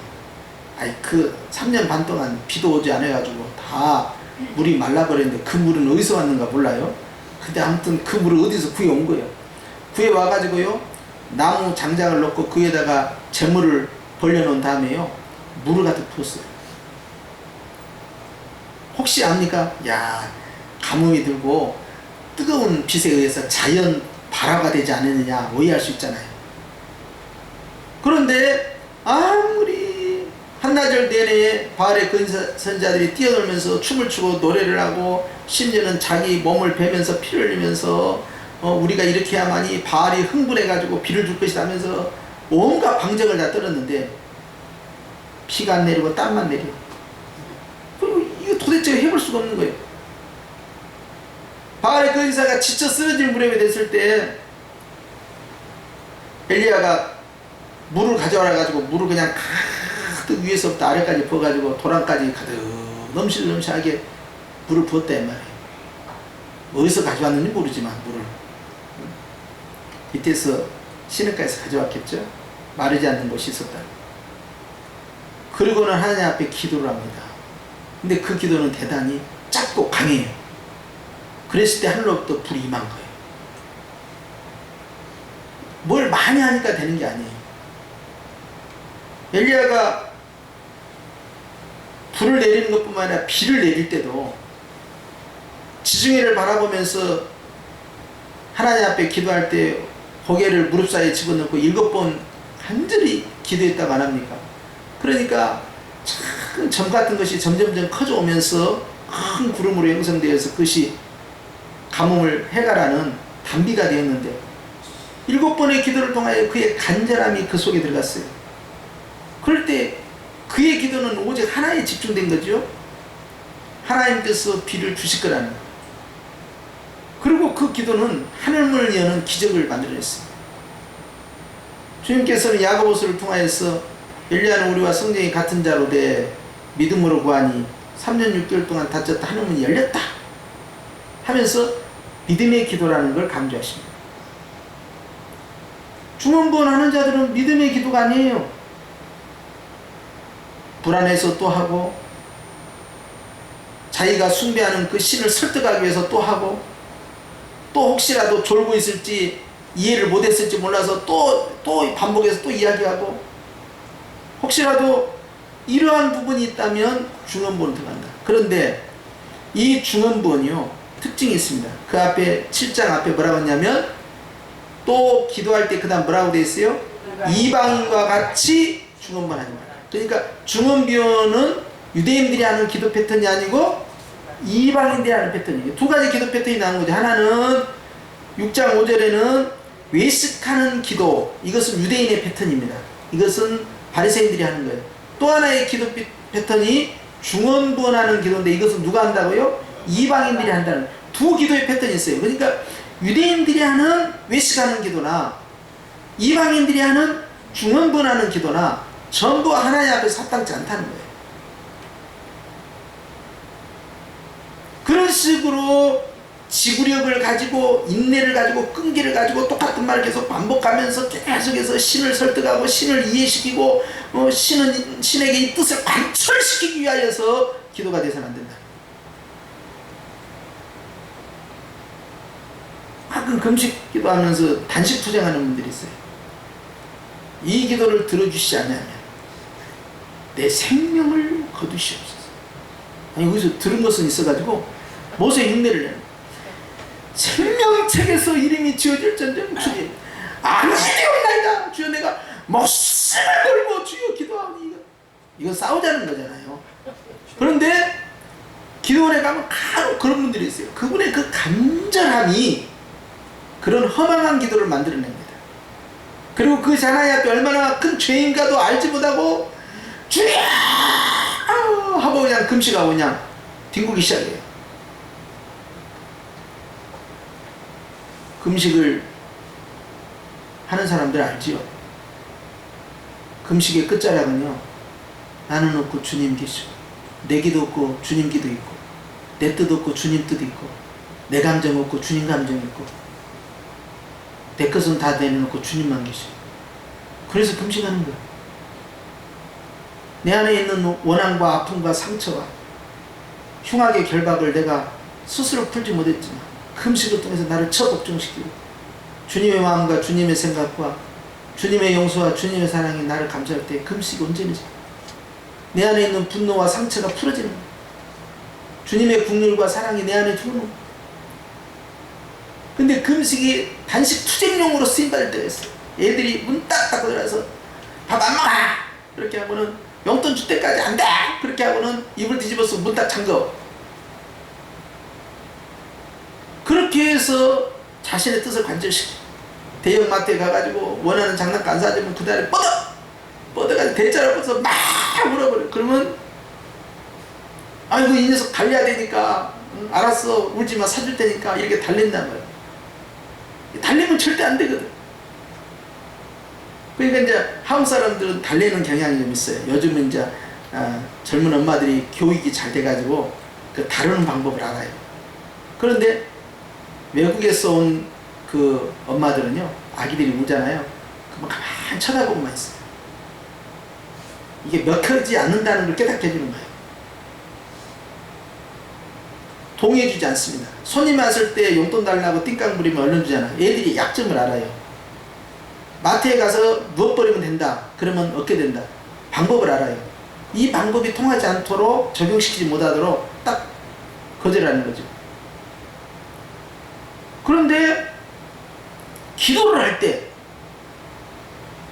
그 3년 반 동안 비도 오지 않아가지고 다 물이 말라버렸는데 그 물은 어디서 왔는가 몰라요. 근데 아무튼 그 물을 어디서 구해온 거예요. 구해와가지고요, 나무 장작을 넣고 그 위에다가 재물을 벌려놓은 다음에요, 물을 가득 부었어요. 혹시 압니까? 야, 가뭄이 들고 뜨거운 빛에 의해서 자연 발화가 되지 않느냐 오해할 수 있잖아요. 그런데 아무리 한나절 내내 바알의 선자들이 뛰어놀면서 춤을 추고 노래를 하고, 심지어는 자기 몸을 베면서 피를 흘리면서 우리가 이렇게 해야만이 바알이 흥분해가지고 비를 줄 것이다 하면서 온갖 방정을 다 떨었는데 피가 안 내리고 땀만 내려. 그리고 이거 도대체 해볼 수가 없는 거예요. 바알의 그 인사가 지쳐 쓰러질 무렵이 됐을 때 엘리야가 물을 가져와라 가지고 물을 그냥 가득 위에서부터 아래까지 부어가지고 도랑까지 가득 넘실넘실하게 물을 부었단 말이에요. 어디서 가져왔는지 모르지만 물을 밑에서 시냇가에서 가져왔겠죠. 마르지 않는 곳이 있었다. 그리고는 하나님 앞에 기도를 합니다. 근데 그 기도는 대단히 짧고 강해요. 그랬을 때 하늘로부터 불이 임한 거예요. 뭘 많이 하니까 되는 게 아니에요. 엘리야가 불을 내리는 것뿐만 아니라 비를 내릴 때도 지중해를 바라보면서 하나님 앞에 기도할 때 고개를 무릎 사이에 집어넣고 7번 간절히 기도했다고 안 합니까? 그러니까 작은 점 같은 것이 점점점 커져오면서 큰 구름으로 형성되어서 그것이 가뭄을 해가라는 단비가 되었는데, 7번의 기도를 통하여 그의 간절함이 그 속에 들어갔어요. 그럴 때 그의 기도는 오직 하나에 집중된 거죠. 하나님께서 비를 주실 거라는 거. 그리고 그 기도는 하늘문을 여는 기적을 만들어냈습니다. 주님께서는 야고보서를 통하여서 엘리야는 우리와 성령이 같은 자로 돼 믿음으로 구하니 3년 6개월 동안 닫혔다 하늘문이 열렸다 하면서 믿음의 기도라는 걸 강조하십니다. 중언부언하는 자들은 믿음의 기도가 아니에요. 불안해서 또 하고, 자기가 숭배하는 그 신을 설득하기 위해서 또 하고, 또 혹시라도 졸고 있을지 이해를 못했을지 몰라서 또 반복해서 또 이야기하고, 혹시라도 이러한 부분이 있다면 중언부언 들어간다. 그런데 이 중언부언이요 특징이 있습니다. 그 앞에 7장 앞에 뭐라고 했냐면 또 기도할 때 그 다음 뭐라고 되어 있어요? 이방인과 같이 중언부언하지 마라. 그러니까 중언부언은 유대인들이 하는 기도 패턴이 아니고 이방인들이 하는 패턴이에요. 두 가지 기도 패턴이 나온 거죠. 하나는 6장 5절에는 외식하는 기도, 이것은 유대인의 패턴입니다. 이것은 바리새인들이 하는 거예요. 또 하나의 기도 패턴이 중언부언하는 기도인데 이것은 누가 한다고요? 이방인들이 한다는 거예요. 두 기도의 패턴이 있어요. 그러니까 유대인들이 하는 외식하는 기도나 이방인들이 하는 중언부언하는 기도나 전부 하나님 앞에서 합당치 않다는 거예요. 그런 식으로 지구력을 가지고 인내를 가지고 끈기를 가지고 똑같은 말을 계속 반복하면서 계속해서 신을 설득하고 신을 이해시키고 신에게 이 뜻을 관철시키기 위하여서 기도가 돼서는 안 된다. 가끔 금식 기도하면서 단식 투쟁하는 분들이 있어요. 이 기도를 들어주시지 않으면 내 생명을 거두시옵소서. 아니 여기서 들은 것은 있어가지고 모세 흉내를 내는, 생명책에서 이름이 지어질전정 주님 안지되옵나이다. 주여 내가 목숨을 걸고 주여 기도하오니, 이거 싸우자는 거잖아요. 그런데 기도원에 가면 간혹 그런 분들이 있어요. 그분의 그 간절함이 그런 허망한 기도를 만들어냅니다. 그리고 그 하나님 앞에 얼마나 큰 죄인가도 알지 못하고 주여 하고 그냥 금식하고 그냥 뒹구기 시작해요. 금식을 하는 사람들 알지요? 금식의 끝자락은요, 나는 없고 주님 계시고, 내 기도 없고 주님 기도 있고, 내 뜻 없고 주님 뜻 있고, 내 감정 없고 주님 감정 있고, 내 것은 다 내려놓고 주님만 계시고. 그래서 금식하는 거예요. 내 안에 있는 원한과 아픔과 상처와 흉악의 결박을 내가 스스로 풀지 못했지만 금식을 통해서 나를 처복종시키고 주님의 마음과 주님의 생각과 주님의 용서와 주님의 사랑이 나를 감싸할 때 금식이 온전해져. 내 안에 있는 분노와 상처가 풀어지는 거예요. 주님의 국률과 사랑이 내 안에 들어오는 거예요. 근데 금식이 단식 투쟁용으로 쓰임받을 때가 있어요. 애들이 문 딱 닫고 들어와서 밥 안 먹어! 그렇게 하고는 용돈 줄 때까지 안 돼! 그렇게 하고는 입을 뒤집어서 문 딱 잠궈. 그렇게 해서 자신의 뜻을 관철시켜. 대형마트에 가가지고 원하는 장난감 안 사주면 그 다음에 뻗어가지고 대자로 뻗어서 막 울어버려. 그러면 아이고 이 녀석 달려야 되니까 알았어 울지마 사줄 테니까 이렇게 달린단 말이야. 달리면 절대 안 되거든. 그러니까 이제 한국 사람들은 달리는 경향이 좀 있어요. 요즘은 이제 젊은 엄마들이 교육이 잘 돼가지고 그 다루는 방법을 알아요. 그런데 외국에서 온 그 엄마들은요, 아기들이 울잖아요. 그만 가만히 쳐다보고만 있어요. 이게 먹혀지지 않는다는 걸 깨닫게 해주는 거예요. 동의해주지 않습니다. 손님 왔을 때 용돈 달라고 띵깡 부리면 얼른 주잖아. 애들이 약점을 알아요. 마트에 가서 누워버리면 된다. 그러면 얻게 된다. 방법을 알아요. 이 방법이 통하지 않도록 적용시키지 못하도록 딱 거절하는 거죠. 그런데 기도를 할 때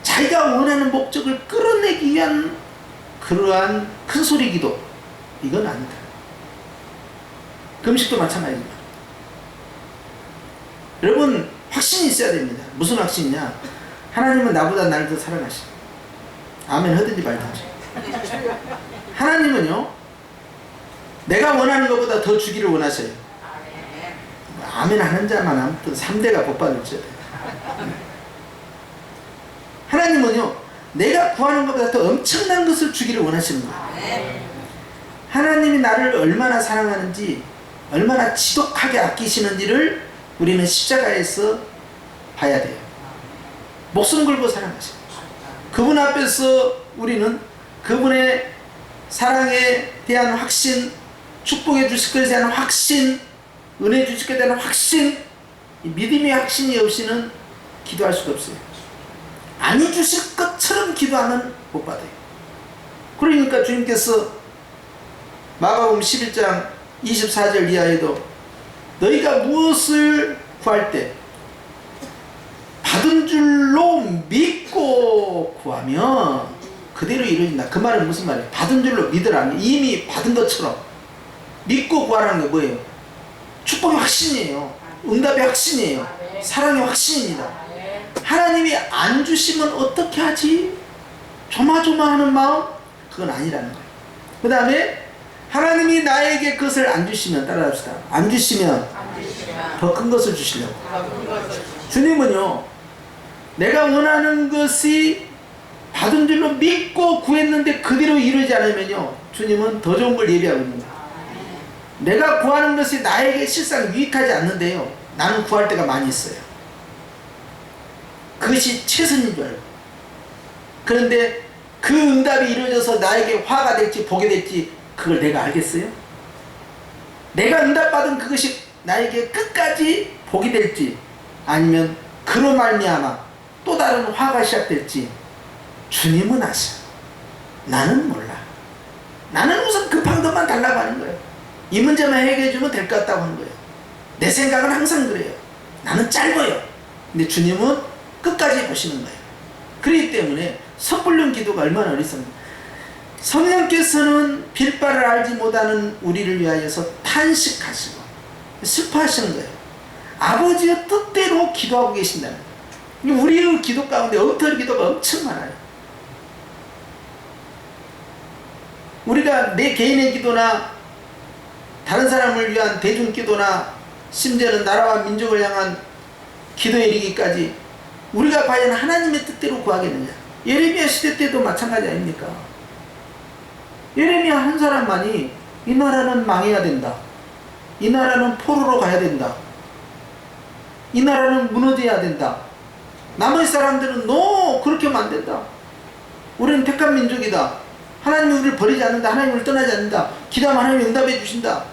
자기가 원하는 목적을 끌어내기 위한 그러한 큰소리 기도, 이건 아니다. 금식도 마찬가지입니다. 여러분 확신이 있어야 됩니다. 무슨 확신이냐? 하나님은 나보다 나를 더 사랑하시고, 아멘 하든지 말든지. 하나님은요 내가 원하는 것보다 더 주기를 원하셔요. 아멘 하는 자만 아무튼 3대가 복 받을 줄. 하나님은요, 내가 구하는 것보다 더 엄청난 것을 주기를 원하시는 거예요. 하나님이 나를 얼마나 사랑하는지, 얼마나 지독하게 아끼시는지를 우리는 십자가에서 봐야 돼요. 목숨 걸고 사랑하시는 그분 앞에서 우리는 그분의 사랑에 대한 확신, 축복해 주실 것에 대한 확신, 은혜 주실 것에 대한 확신, 이 믿음의 확신이 없이는 기도할 수가 없어요. 아니 주실 것처럼 기도하면 못 받아요. 그러니까 주님께서 마가복음 11장 24절 이하에도 너희가 무엇을 구할 때 받은 줄로 믿고 구하면 그대로 이루어진다. 그 말은 무슨 말이에요? 받은 줄로 믿으라는 게 이미 받은 것처럼 믿고 구하라는 게 뭐예요? 축복의 확신이에요. 응답의 확신이에요. 사랑의 확신입니다. 하나님이 안 주시면 어떻게 하지? 조마조마하는 마음? 그건 아니라는 거예요. 그 다음에 하나님이 나에게 그것을 안 주시면, 따라합시다. 안 주시면 더 큰 것을 주시려고. 주님은요, 내가 원하는 것이 받은 줄로 믿고 구했는데 그대로 이루지 않으면요, 주님은 더 좋은 걸 예비하고 있는 거예요. 내가 구하는 것이 나에게 실상 유익하지 않는데요, 나는 구할 때가 많이 있어요. 그것이 최선인 줄 알고. 그런데 그 응답이 이루어져서 나에게 화가 될지 복이 될지 그걸 내가 알겠어요? 내가 응답받은 그것이 나에게 끝까지 복이 될지 아니면 그로 말미암아 또 다른 화가 시작될지 주님은 아셔. 나는 몰라. 나는 우선 급한 것만 달라고 하는 거예요. 이 문제만 해결해 주면 될 것 같다고 하는 거예요. 내 생각은 항상 그래요. 나는 짧아요. 근데 주님은 끝까지 보시는 거예요. 그렇기 때문에 섣불른 기도가 얼마나 어리석습니까? 성령께서는 빌바를 알지 못하는 우리를 위하여서 탄식하시고 슬퍼하시는 거예요. 아버지의 뜻대로 기도하고 계신다는 거예요. 우리의 기도 가운데 엉터리 기도가 엄청 많아요. 우리가 내 개인의 기도나 다른 사람을 위한 대중 기도나 심지어는 나라와 민족을 향한 기도에 이르기까지 우리가 과연 하나님의 뜻대로 구하겠느냐. 예레미야 시대 때도 마찬가지 아닙니까? 예레미야 한 사람만이 이 나라는 망해야 된다. 이 나라는 포로로 가야 된다. 이 나라는 무너져야 된다. 나머지 사람들은 그렇게 하면 안 된다. 우리는 택한 민족이다. 하나님이 우리를 버리지 않는다. 하나님이 우리를 떠나지 않는다. 기도하면 하나님이 응답해 주신다.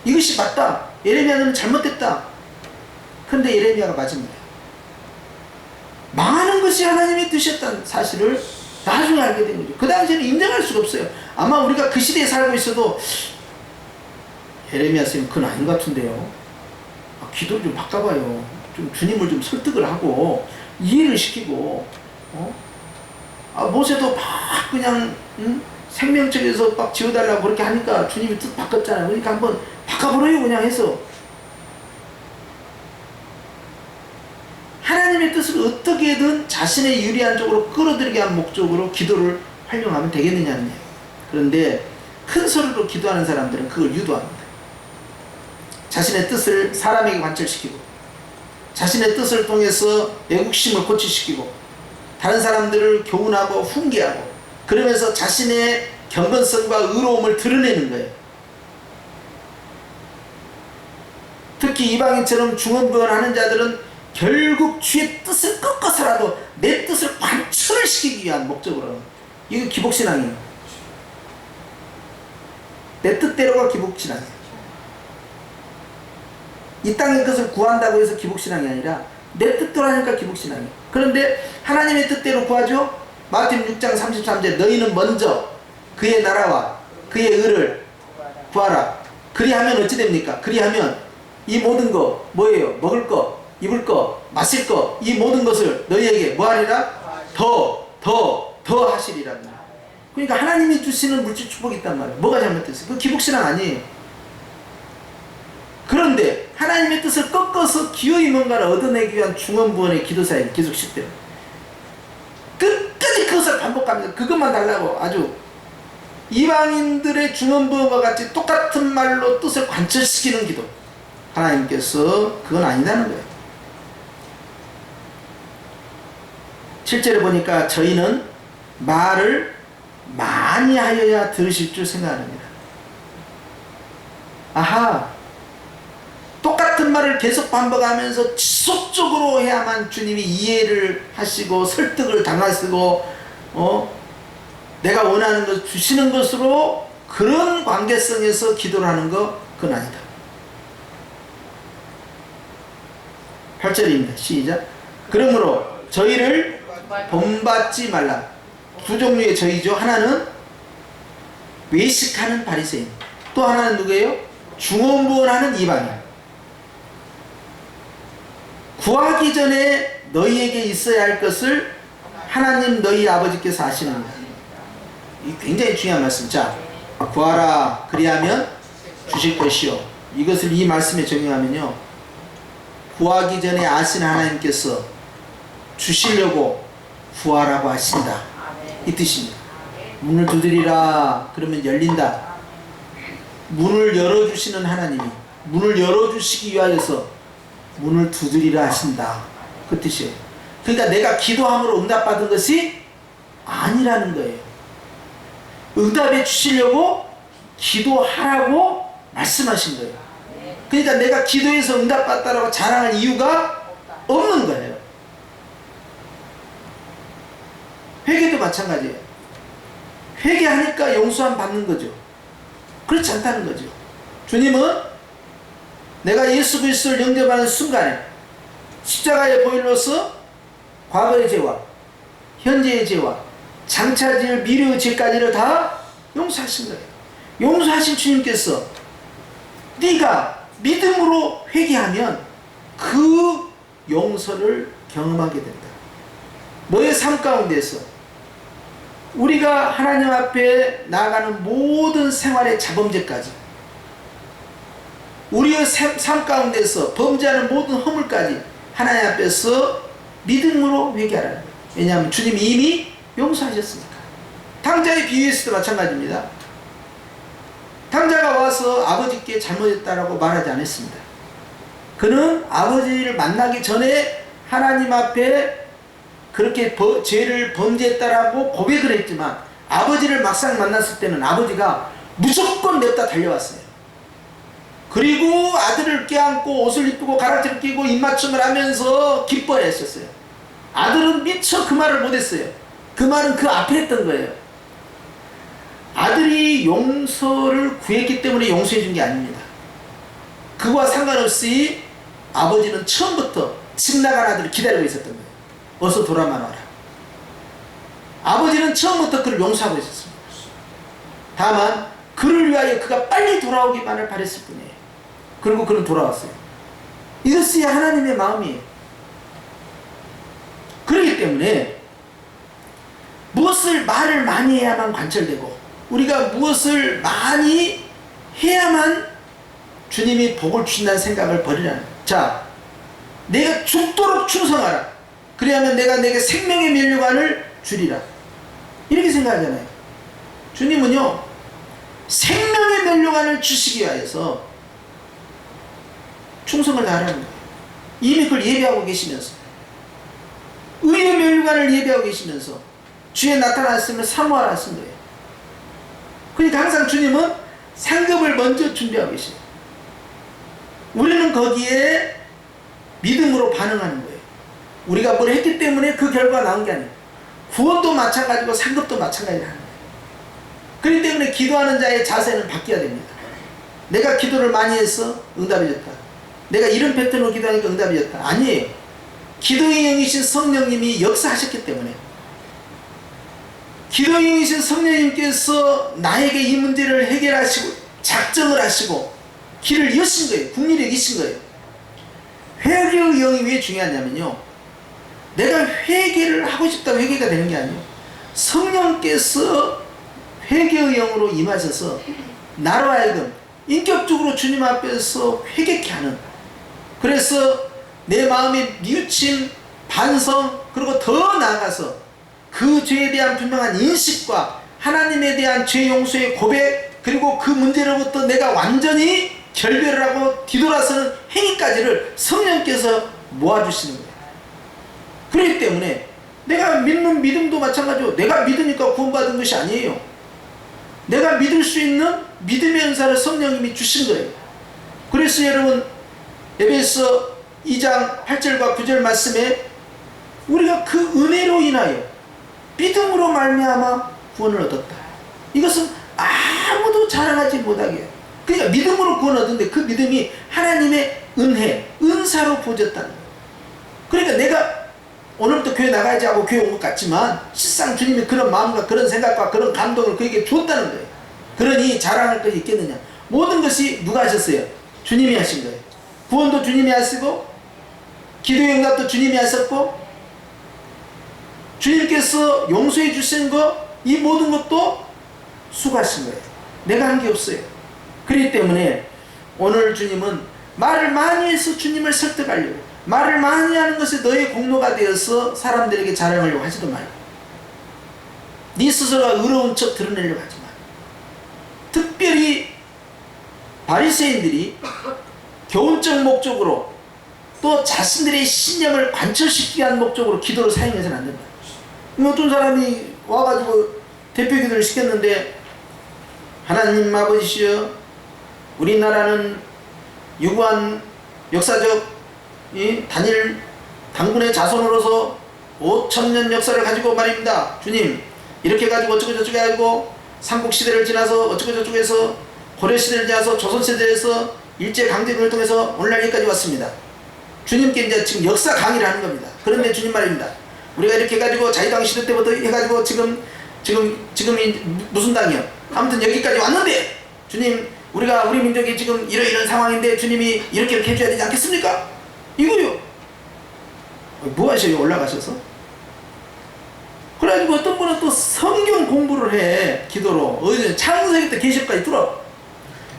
이것이 맞다. 예레미야는 잘못됐다. 그런데 예레미야가 맞은 거예요. 망하는 것이 하나님의 뜻이었다는 사실을 나중에 알게 된 거죠. 그 당시에는 인정할 수가 없어요. 아마 우리가 그 시대에 살고 있어도 예레미야 선생님 그건 아닌 것 같은데요. 기도를 좀 바꿔봐요. 좀 주님을 좀 설득을 하고 이해를 시키고 모세도 막 그냥 생명책에서 막 지워달라고 그렇게 하니까 주님이 뜻 바꿨잖아요. 그러니까 한번 바꿔보래요 그냥 해서. 하나님의 뜻을 어떻게든 자신의 유리한 쪽으로 끌어들이게 한 목적으로 기도를 활용하면 되겠느냐는 얘기예요. 그런데 큰 소리로 기도하는 사람들은 그걸 유도합니다. 자신의 뜻을 사람에게 관철시키고 자신의 뜻을 통해서 애국심을 고취시키고 다른 사람들을 교훈하고 훈계하고 그러면서 자신의 경건성과 의로움을 드러내는 거예요. 특히 이방인처럼 중언부언하는 자들은 결국 주의 뜻을 꺾어서라도 내 뜻을 관철을 시키기 위한 목적으로. 이거 기복신앙이에요. 내 뜻대로가 기복신앙이에요. 이 땅의 것을 구한다고 해서 기복신앙이 아니라 내 뜻대로 하니까 기복신앙이에요. 그런데 하나님의 뜻대로 구하죠. 마태복음 6장 33절 너희는 먼저 그의 나라와 그의 의를 구하라. 그리하면 어찌 됩니까? 그리하면 이 모든 거 뭐예요? 먹을 거 입을 거, 마실 거, 이 모든 것을 너희에게 뭐하리라? 더 하시리라. 그러니까 하나님이 주시는 물질 축복이 있단 말이에요. 뭐가 잘못됐어요? 그 기복신앙 아니에요. 그런데 하나님의 뜻을 꺾어서 기어이 뭔가를 얻어내기 위한 중언부언의 기도사에 계속 식대요. 끝까지 그것을 반복합니다. 그것만 달라고 아주 이방인들의 중언부언과 같이 똑같은 말로 뜻을 관철시키는 기도. 하나님께서 그건 아니다는 거예요. 실제로 보니까 저희는 말을 많이 하여야 들으실 줄 생각합니다. 아하, 똑같은 말을 계속 반복하면서 지속적으로 해야만 주님이 이해를 하시고 설득을 당하시고 내가 원하는 것 주시는 것으로 그런 관계성에서 기도를 하는 거 그건 아니다. 8절입니다. 시작. 그러므로 저희를 본받지 말라. 두 종류의 저희죠. 하나는 외식하는 바리새인, 또 하나는 누구예요? 중언부언하는 이방인. 구하기 전에 너희에게 있어야 할 것을 하나님 너희 아버지께서 아시느니라. 이 굉장히 중요한 말씀. 자, 구하라 그리하면 주실 것이요. 이것을 이 말씀에 적용하면요, 구하기 전에 아시는 하나님께서 주시려고 구하라고 하신다, 이 뜻입니다. 문을 두드리라 그러면 열린다. 문을 열어주시는 하나님이 문을 열어주시기 위하여서 문을 두드리라 하신다, 그 뜻이에요. 그러니까 내가 기도함으로 응답받은 것이 아니라는 거예요. 응답해 주시려고 기도하라고 말씀하신 거예요. 그러니까 내가 기도해서 응답받다라고 자랑할 이유가 없는 거예요. 회개도 마찬가지예요. 회개하니까 용서함 받는 거죠. 그렇지 않다는 거죠. 주님은 내가 예수 그리스도를 영접하는 순간에 십자가의 보혈로서 과거의 죄와 현재의 죄와 장차 지을 미래의 죄까지를 다 용서하신 거예요. 용서하신 주님께서 네가 믿음으로 회개하면 그 용서를 경험하게 된다. 너의 삶 가운데서 우리가 하나님 앞에 나아가는 모든 생활의 자범죄까지, 우리의 삶 가운데서 범죄하는 모든 허물까지 하나님 앞에서 믿음으로 회개하라는 거예요. 왜냐하면 주님이 이미 용서하셨으니까. 탕자의 비유에서도 마찬가지입니다. 탕자가 와서 아버지께 잘못했다라고 말하지 않았습니다. 그는 아버지를 만나기 전에 하나님 앞에 그렇게 죄를 범죄했다라고 고백을 했지만 아버지를 막상 만났을 때는 아버지가 무조건 냅다 달려왔어요. 그리고 아들을 껴안고 옷을 입고 가락지를 끼고 입맞춤을 하면서 기뻐했었어요. 아들은 미처 그 말을 못했어요. 그 말은 그 앞에 했던 거예요. 아들이 용서를 구했기 때문에 용서해 준 게 아닙니다. 그와 상관없이 아버지는 처음부터 집 나간 아들을 기다리고 있었던 거예요. 어서 돌아만 와라. 아버지는 처음부터 그를 용서하고 있었습니다. 다만 그를 위하여 그가 빨리 돌아오기만을 바랬을 뿐이에요. 그리고 그는 돌아왔어요. 이것이 하나님의 마음이에요. 그렇기 때문에 무엇을 말을 많이 해야만 관철되고 우리가 무엇을 많이 해야만 주님이 복을 주신다는 생각을 버리라는 거예요. 자, 내가 죽도록 충성하라. 그리하면 내가 내게 생명의 면류관을 주리라. 이렇게 생각하잖아요. 주님은요, 생명의 면류관을 주시기 위하여서 충성을 다하라는 거예요. 이미 그걸 예배하고 계시면서, 의의 면류관을 예배하고 계시면서 주에 나타났으면 사모하라 하신 거예요. 그러니까 항상 주님은 상급을 먼저 준비하고 계세요. 우리는 거기에 믿음으로 반응하는 거예요. 우리가 뭘 했기 때문에 그 결과가 나온 게 아니에요. 구원도 마찬가지고 상급도 마찬가지라는 거예요. 그렇기 때문에 기도하는 자의 자세는 바뀌어야 됩니다. 내가 기도를 많이 해서 응답해졌다. 내가 이런 패턴으로 기도하니까 응답해졌다. 아니에요. 기도의 영이신 성령님이 역사하셨기 때문에, 기도의 영이신 성령님께서 나에게 이 문제를 해결하시고 작정을 하시고 길을 여신 거예요. 국리를 이신 거예요. 회개의 영이 왜 중요하냐면요, 내가 회개를 하고 싶다고 회개가 되는 게 아니에요. 성령께서 회개의 영으로 임하셔서 나로 하여금 인격적으로 주님 앞에서 회개케 하는, 그래서 내 마음의 뉘우침, 반성, 그리고 더 나아가서 그 죄에 대한 분명한 인식과 하나님에 대한 죄 용서의 고백, 그리고 그 문제로부터 내가 완전히 결별을 하고 뒤돌아서는 행위까지를 성령께서 모아주시는 거예요. 그렇기 때문에 내가 믿는 믿음도 마찬가지고 내가 믿으니까 구원받은 것이 아니에요. 내가 믿을 수 있는 믿음의 은사를 성령님이 주신 거예요. 그래서 여러분 에베소 2장 8절과 9절 말씀에 우리가 그 은혜로 인하여 믿음으로 말미암아 구원을 얻었다. 이것은 아무도 자랑하지 못하게, 그러니까 믿음으로 구원 얻었는데 그 믿음이 하나님의 은혜, 은사로 부어졌다는 거예요. 그러니까 내가 오늘부터 교회 나가야지 하고 교회 온 것 같지만 실상 주님이 그런 마음과 그런 생각과 그런 감동을 그에게 주었다는 거예요. 그러니 자랑할 것이 있겠느냐. 모든 것이 누가 하셨어요? 주님이 하신 거예요. 구원도 주님이 하시고 기도의 응답도 주님이 하셨고 주님께서 용서해 주신 것, 이 모든 것도 수고하신 거예요. 내가 한 게 없어요. 그렇기 때문에 오늘 주님은 말을 많이 해서 주님을 설득하려고, 말을 많이 하는 것이 너의 공로가 되어서 사람들에게 자랑하려고 하지도 말고, 네 스스로가 의로운 척 드러내려고 하지 마. 특별히 바리새인들이 교훈적 목적으로 또 자신들의 신념을 관철시키기 위한 목적으로 기도를 사용해서는 안 된다. 어떤 사람이 와가지고 대표 기도를 시켰는데, 하나님 아버지시여, 우리나라는 유구한 역사적 단일 당군의 자손으로서 5000년 역사를 가지고 말입니다. 주님, 이렇게 가지고 어쩌고 저쩌고 해가지고 삼국시대를 지나서 어쩌고 저쩌고 해서 고려시대를 지나서 조선시대에서 일제강점기를 통해서 오늘날까지 왔습니다. 주님께 이제 지금 역사 강의를 하는 겁니다. 그런데 주님 말입니다. 우리가 이렇게 해가지고 자유당 시대 때부터 해가지고 지금이 무슨 당이요? 아무튼 여기까지 왔는데, 주님, 우리가 우리 민족이 지금 이런 상황인데 주님이 이렇게 해줘야 되지 않겠습니까? 이거요. 뭐 하셔요? 올라가셔서? 그래가지고 어떤 분은 또 성경 공부를 해. 기도로. 어디 창세기 때 계시까지 들어.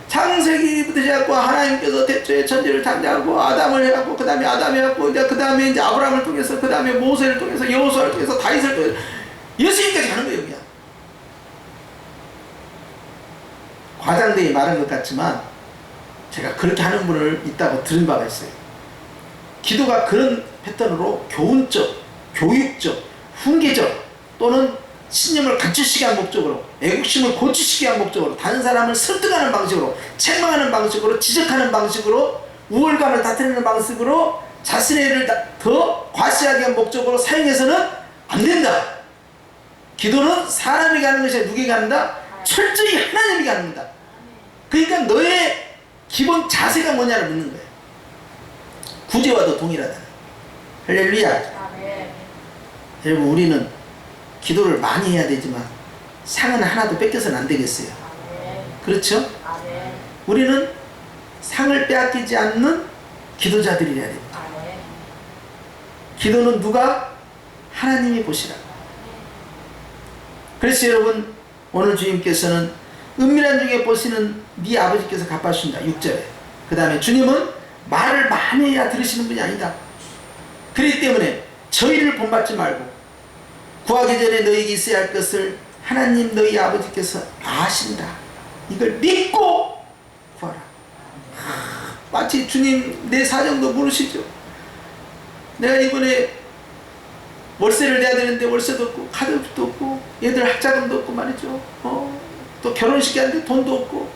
창세기부터 시작하고 하나님께서 대초에 천지를 창조하고 아담을 해갖고 그 다음에 아담 해갖고 그 다음에 이제 아브라함을 통해서 그 다음에 모세를 통해서 여호수아를 통해서 다윗을 통해서 예수님까지 가는 거예요. 그냥 과장되게 말한 것 같지만 제가 그렇게 하는 분을 있다고 들은 바가 있어요. 기도가 그런 패턴으로 교훈적, 교육적, 훈계적 또는 신념을 갖추시기 위한 목적으로, 애국심을 고치시기 위한 목적으로, 다른 사람을 설득하는 방식으로, 책망하는 방식으로, 지적하는 방식으로, 우월감을 다스리는 방식으로 자신의 일을 더 과시하기 위한 목적으로 사용해서는 안 된다. 기도는 사람이 가는 것이 아니라 누구에게 가는다? 철저히 하나님에게 가는다. 그러니까 너의 기본 자세가 뭐냐를 묻는 거예요. 구제와도 동일하다. 할렐루야. 여러분, 우리는 기도를 많이 해야 되지만 상은 하나도 뺏겨서는 안 되겠어요. 그렇죠? 우리는 상을 빼앗기지 않는 기도자들이어야 됩니다. 기도는 누가? 하나님이 보시라. 그래서 여러분, 오늘 주님께서는 은밀한 중에 보시는 네 아버지께서 갚아주신다. 6절에. 그 다음에 주님은 말을 많이 해야 들으시는 분이 아니다. 그렇기 때문에 저희를 본받지 말고 구하기 전에 너에게 있어야 할 것을 하나님 너희 아버지께서 아신다. 이걸 믿고 구하라. 마치 주님 내 사정도 모르시죠. 내가 이번에 월세를 내야 되는데 월세도 없고 카드도 없고 얘들 학자금도 없고 말이죠. 또 결혼식이 하는데 돈도 없고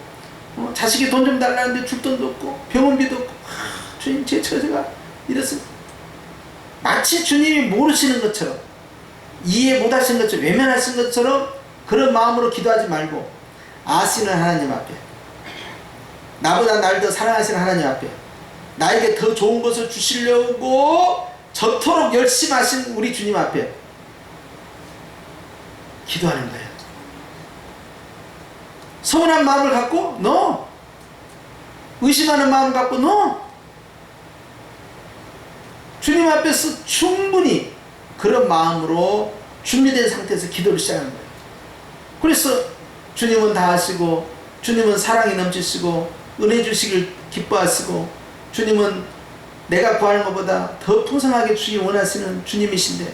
자식이 돈 좀 달라는데 줄 돈도 없고 병원비도 없고 주님 제 처제가 이렇습니다. 마치 주님이 모르시는 것처럼, 이해 못하신 것처럼, 외면하신 것처럼 그런 마음으로 기도하지 말고 아시는 하나님 앞에, 나보다 날 더 사랑하시는 하나님 앞에 나에게 더 좋은 것을 주시려고 저토록 열심히 하신 우리 주님 앞에 기도하는 거예요. 서운한 마음을 갖고? No. 의심하는 마음을 갖고? No. 주님 앞에서 충분히 그런 마음으로 준비된 상태에서 기도를 시작하는 거예요. 그래서 주님은 다 하시고, 주님은 사랑이 넘치시고 은혜 주시길 기뻐하시고, 주님은 내가 구하는 것보다 더 풍성하게 주기 원하시는 주님이신데,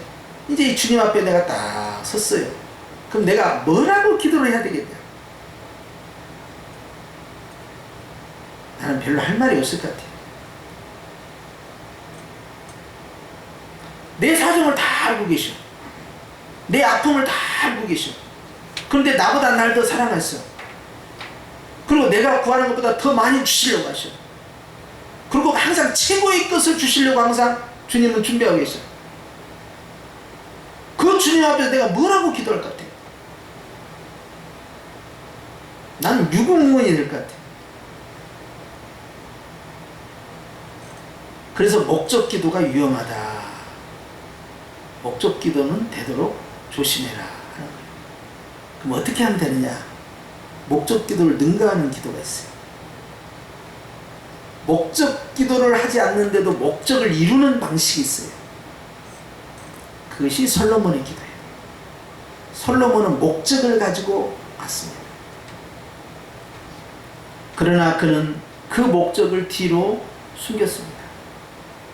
이제 이 주님 앞에 내가 딱 섰어요. 그럼 내가 뭐라고 기도를 해야 되겠냐? 나는 별로 할 말이 없을 것 같아요. 내 사정을 다 알고 계셔. 내 아픔을 다 알고 계셔. 그런데 나보다 날 더 사랑하셔. 그리고 내가 구하는 것보다 더 많이 주시려고 하셔. 그리고 항상 최고의 것을 주시려고 항상 주님은 준비하고 계셔. 그 주님 앞에서 내가 뭐라고 기도할 것 같아? 나는 유구무원이 될 것 같아. 그래서 목적 기도가 위험하다. 목적 기도는 되도록 조심해라 하는 거예요. 그럼 어떻게 하면 되느냐? 목적 기도를 능가하는 기도가 있어요. 목적 기도를 하지 않는데도 목적을 이루는 방식이 있어요. 그것이 솔로몬의 기도예요. 솔로몬은 목적을 가지고 왔습니다. 그러나 그는 그 목적을 뒤로 숨겼습니다.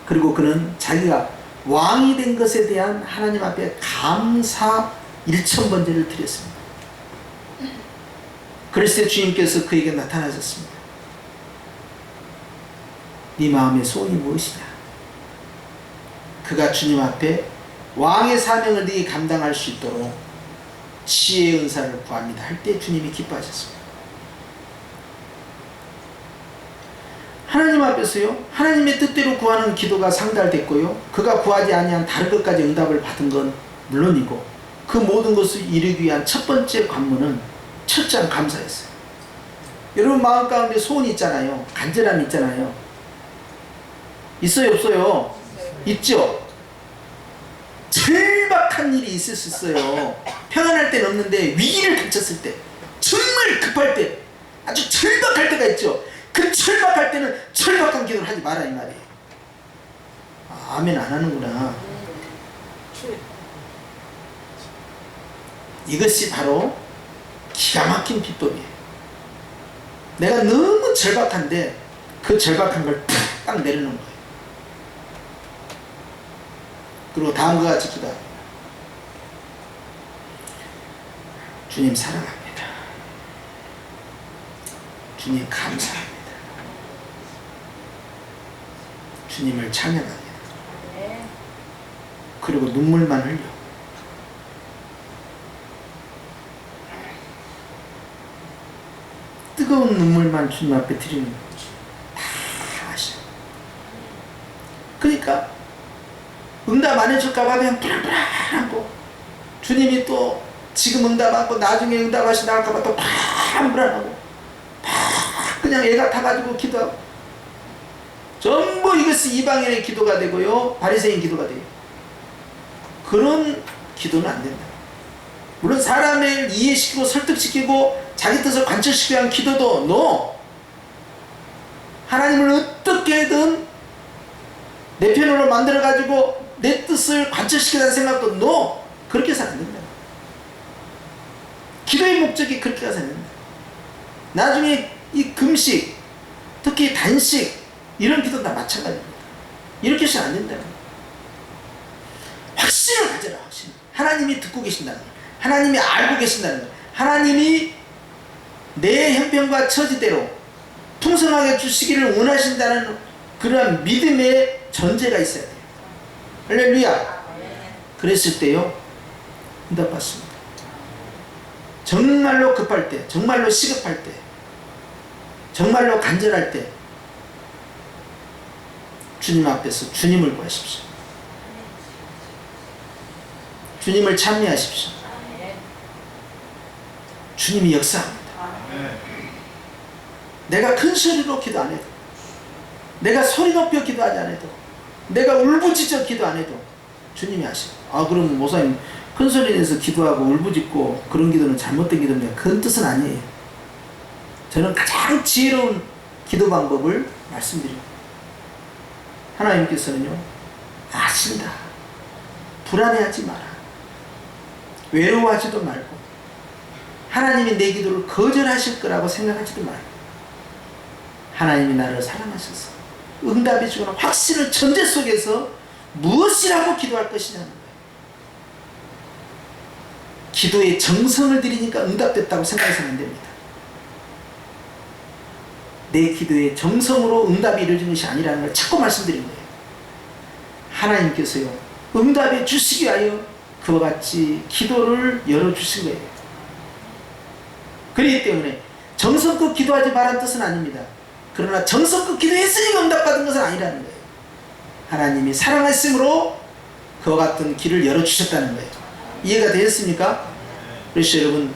그리고 그는 자기가 왕이 된 것에 대한 하나님 앞에 감사 일천번제를 드렸습니다. 그랬을 때 주님께서 그에게 나타나셨습니다. 네 마음의 소원이 무엇이냐? 그가 주님 앞에 왕의 사명을 네게 감당할 수 있도록 지혜의 은사를 구합니다 할 때 주님이 기뻐하셨습니다. 하나님 앞에서요, 하나님의 뜻대로 구하는 기도가 상달됐고요, 그가 구하지 아니한 다른 것까지 응답을 받은 건 물론이고, 그 모든 것을 이루기 위한 첫 번째 관문은 철저한 감사였어요. 여러분 마음 가운데 소원이 있잖아요. 간절함이 있잖아요. 있어요, 없어요? 있죠? 절박한 일이 있을 수 있어요. 평안할 때는 없는데 위기를 닥쳤을 때, 정말 급할 때, 아주 절박할 때가 있죠. 그 절박할 때는 절박한 기도를 하지 마라 이 말이에요. 아, 아멘 안 하는구나. 이것이 바로 기가 막힌 비법이에요. 내가 너무 절박한데 그 절박한 걸 딱 내려놓는 거예요. 그리고 다음과 같이 기도합니다. 주님 사랑합니다. 주님 감사합니다. 주님을 찬양합니다. 그리고 눈물만 흘려. 뜨거운 눈물만 주님 앞에 드리는 거죠. 다 아셔. 그러니까 응답 안 해줄까봐 그냥 불안불안하고, 주님이 또 지금 응답하고 나중에 응답하시 나갈까봐 또 불안불안하고, 그냥 애가 타가지고 기도하고, 전부 이것이 이방인의 기도가 되고요, 바리새인 기도가 돼요. 그런 기도는 안 된다. 물론 사람을 이해시키고 설득시키고 자기 뜻을 관철시키기 위한 기도도 no. 하나님을 어떻게든 내 편으로 만들어가지고 내 뜻을 관철시키자는 생각도 no. 그렇게 해서는 안 된다. 기도의 목적이 그렇게 가서 안 된다. 나중에 이 금식, 특히 단식, 이런 기도는 다 마찬가지입니다. 이렇게 해서는 안 된다. 확신을 가져라. 확신. 하나님이 듣고 계신다는 것, 하나님이 알고 계신다는 것, 하나님이 내 형편과 처지대로 풍성하게 주시기를 원하신다는 그러한 믿음의 전제가 있어야 돼요. 할렐루야. 그랬을 때요, 응답받습니다. 정말로 급할 때, 정말로 시급할 때, 정말로 간절할 때 주님 앞에서 주님을 구하십시오. 주님을 찬미하십시오. 주님이 역사합니다. 내가 큰 소리로 기도 안 해도, 내가 소리 높여 기도하지 않아도, 내가 울부짖어 기도 안 해도 주님이 하시고, 아 그럼 목사님 큰 소리 내서 기도하고 울부짖고 그런 기도는 잘못된 기도입니다. 그런 뜻은 아니에요. 저는 가장 지혜로운 기도 방법을 말씀드립니다. 하나님께서는요, 아신다. 불안해하지 마라. 외로워하지도 말고, 하나님이 내 기도를 거절하실 거라고 생각하지도 말고, 하나님이 나를 사랑하셔서 응답해 주거나 확신을 전제 속에서 무엇이라고 기도할 것이냐는 거예요. 기도에 정성을 들이니까 응답됐다고 생각해서는 안 됩니다. 내 기도에 정성으로 응답이 이루어진 것이 아니라는 걸 자꾸 말씀드린 거예요. 하나님께서요, 응답해 주시기 위하여 그와 같이 기도를 열어주신 거예요. 그렇기 때문에 정성껏 기도하지 말라는 뜻은 아닙니다. 그러나 정성껏 기도했으니 응답받은 것은 아니라는 거예요. 하나님이 사랑하심으로 그와 같은 길을 열어주셨다는 거예요. 이해가 되었습니까? 그래서 여러분,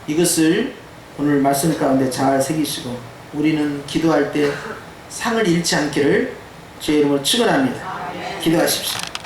이것을 오늘 말씀 가운데 잘 새기시고 우리는 기도할 때 상을 잃지 않기를 주의 이름으로 축원합니다. 기도하십시오.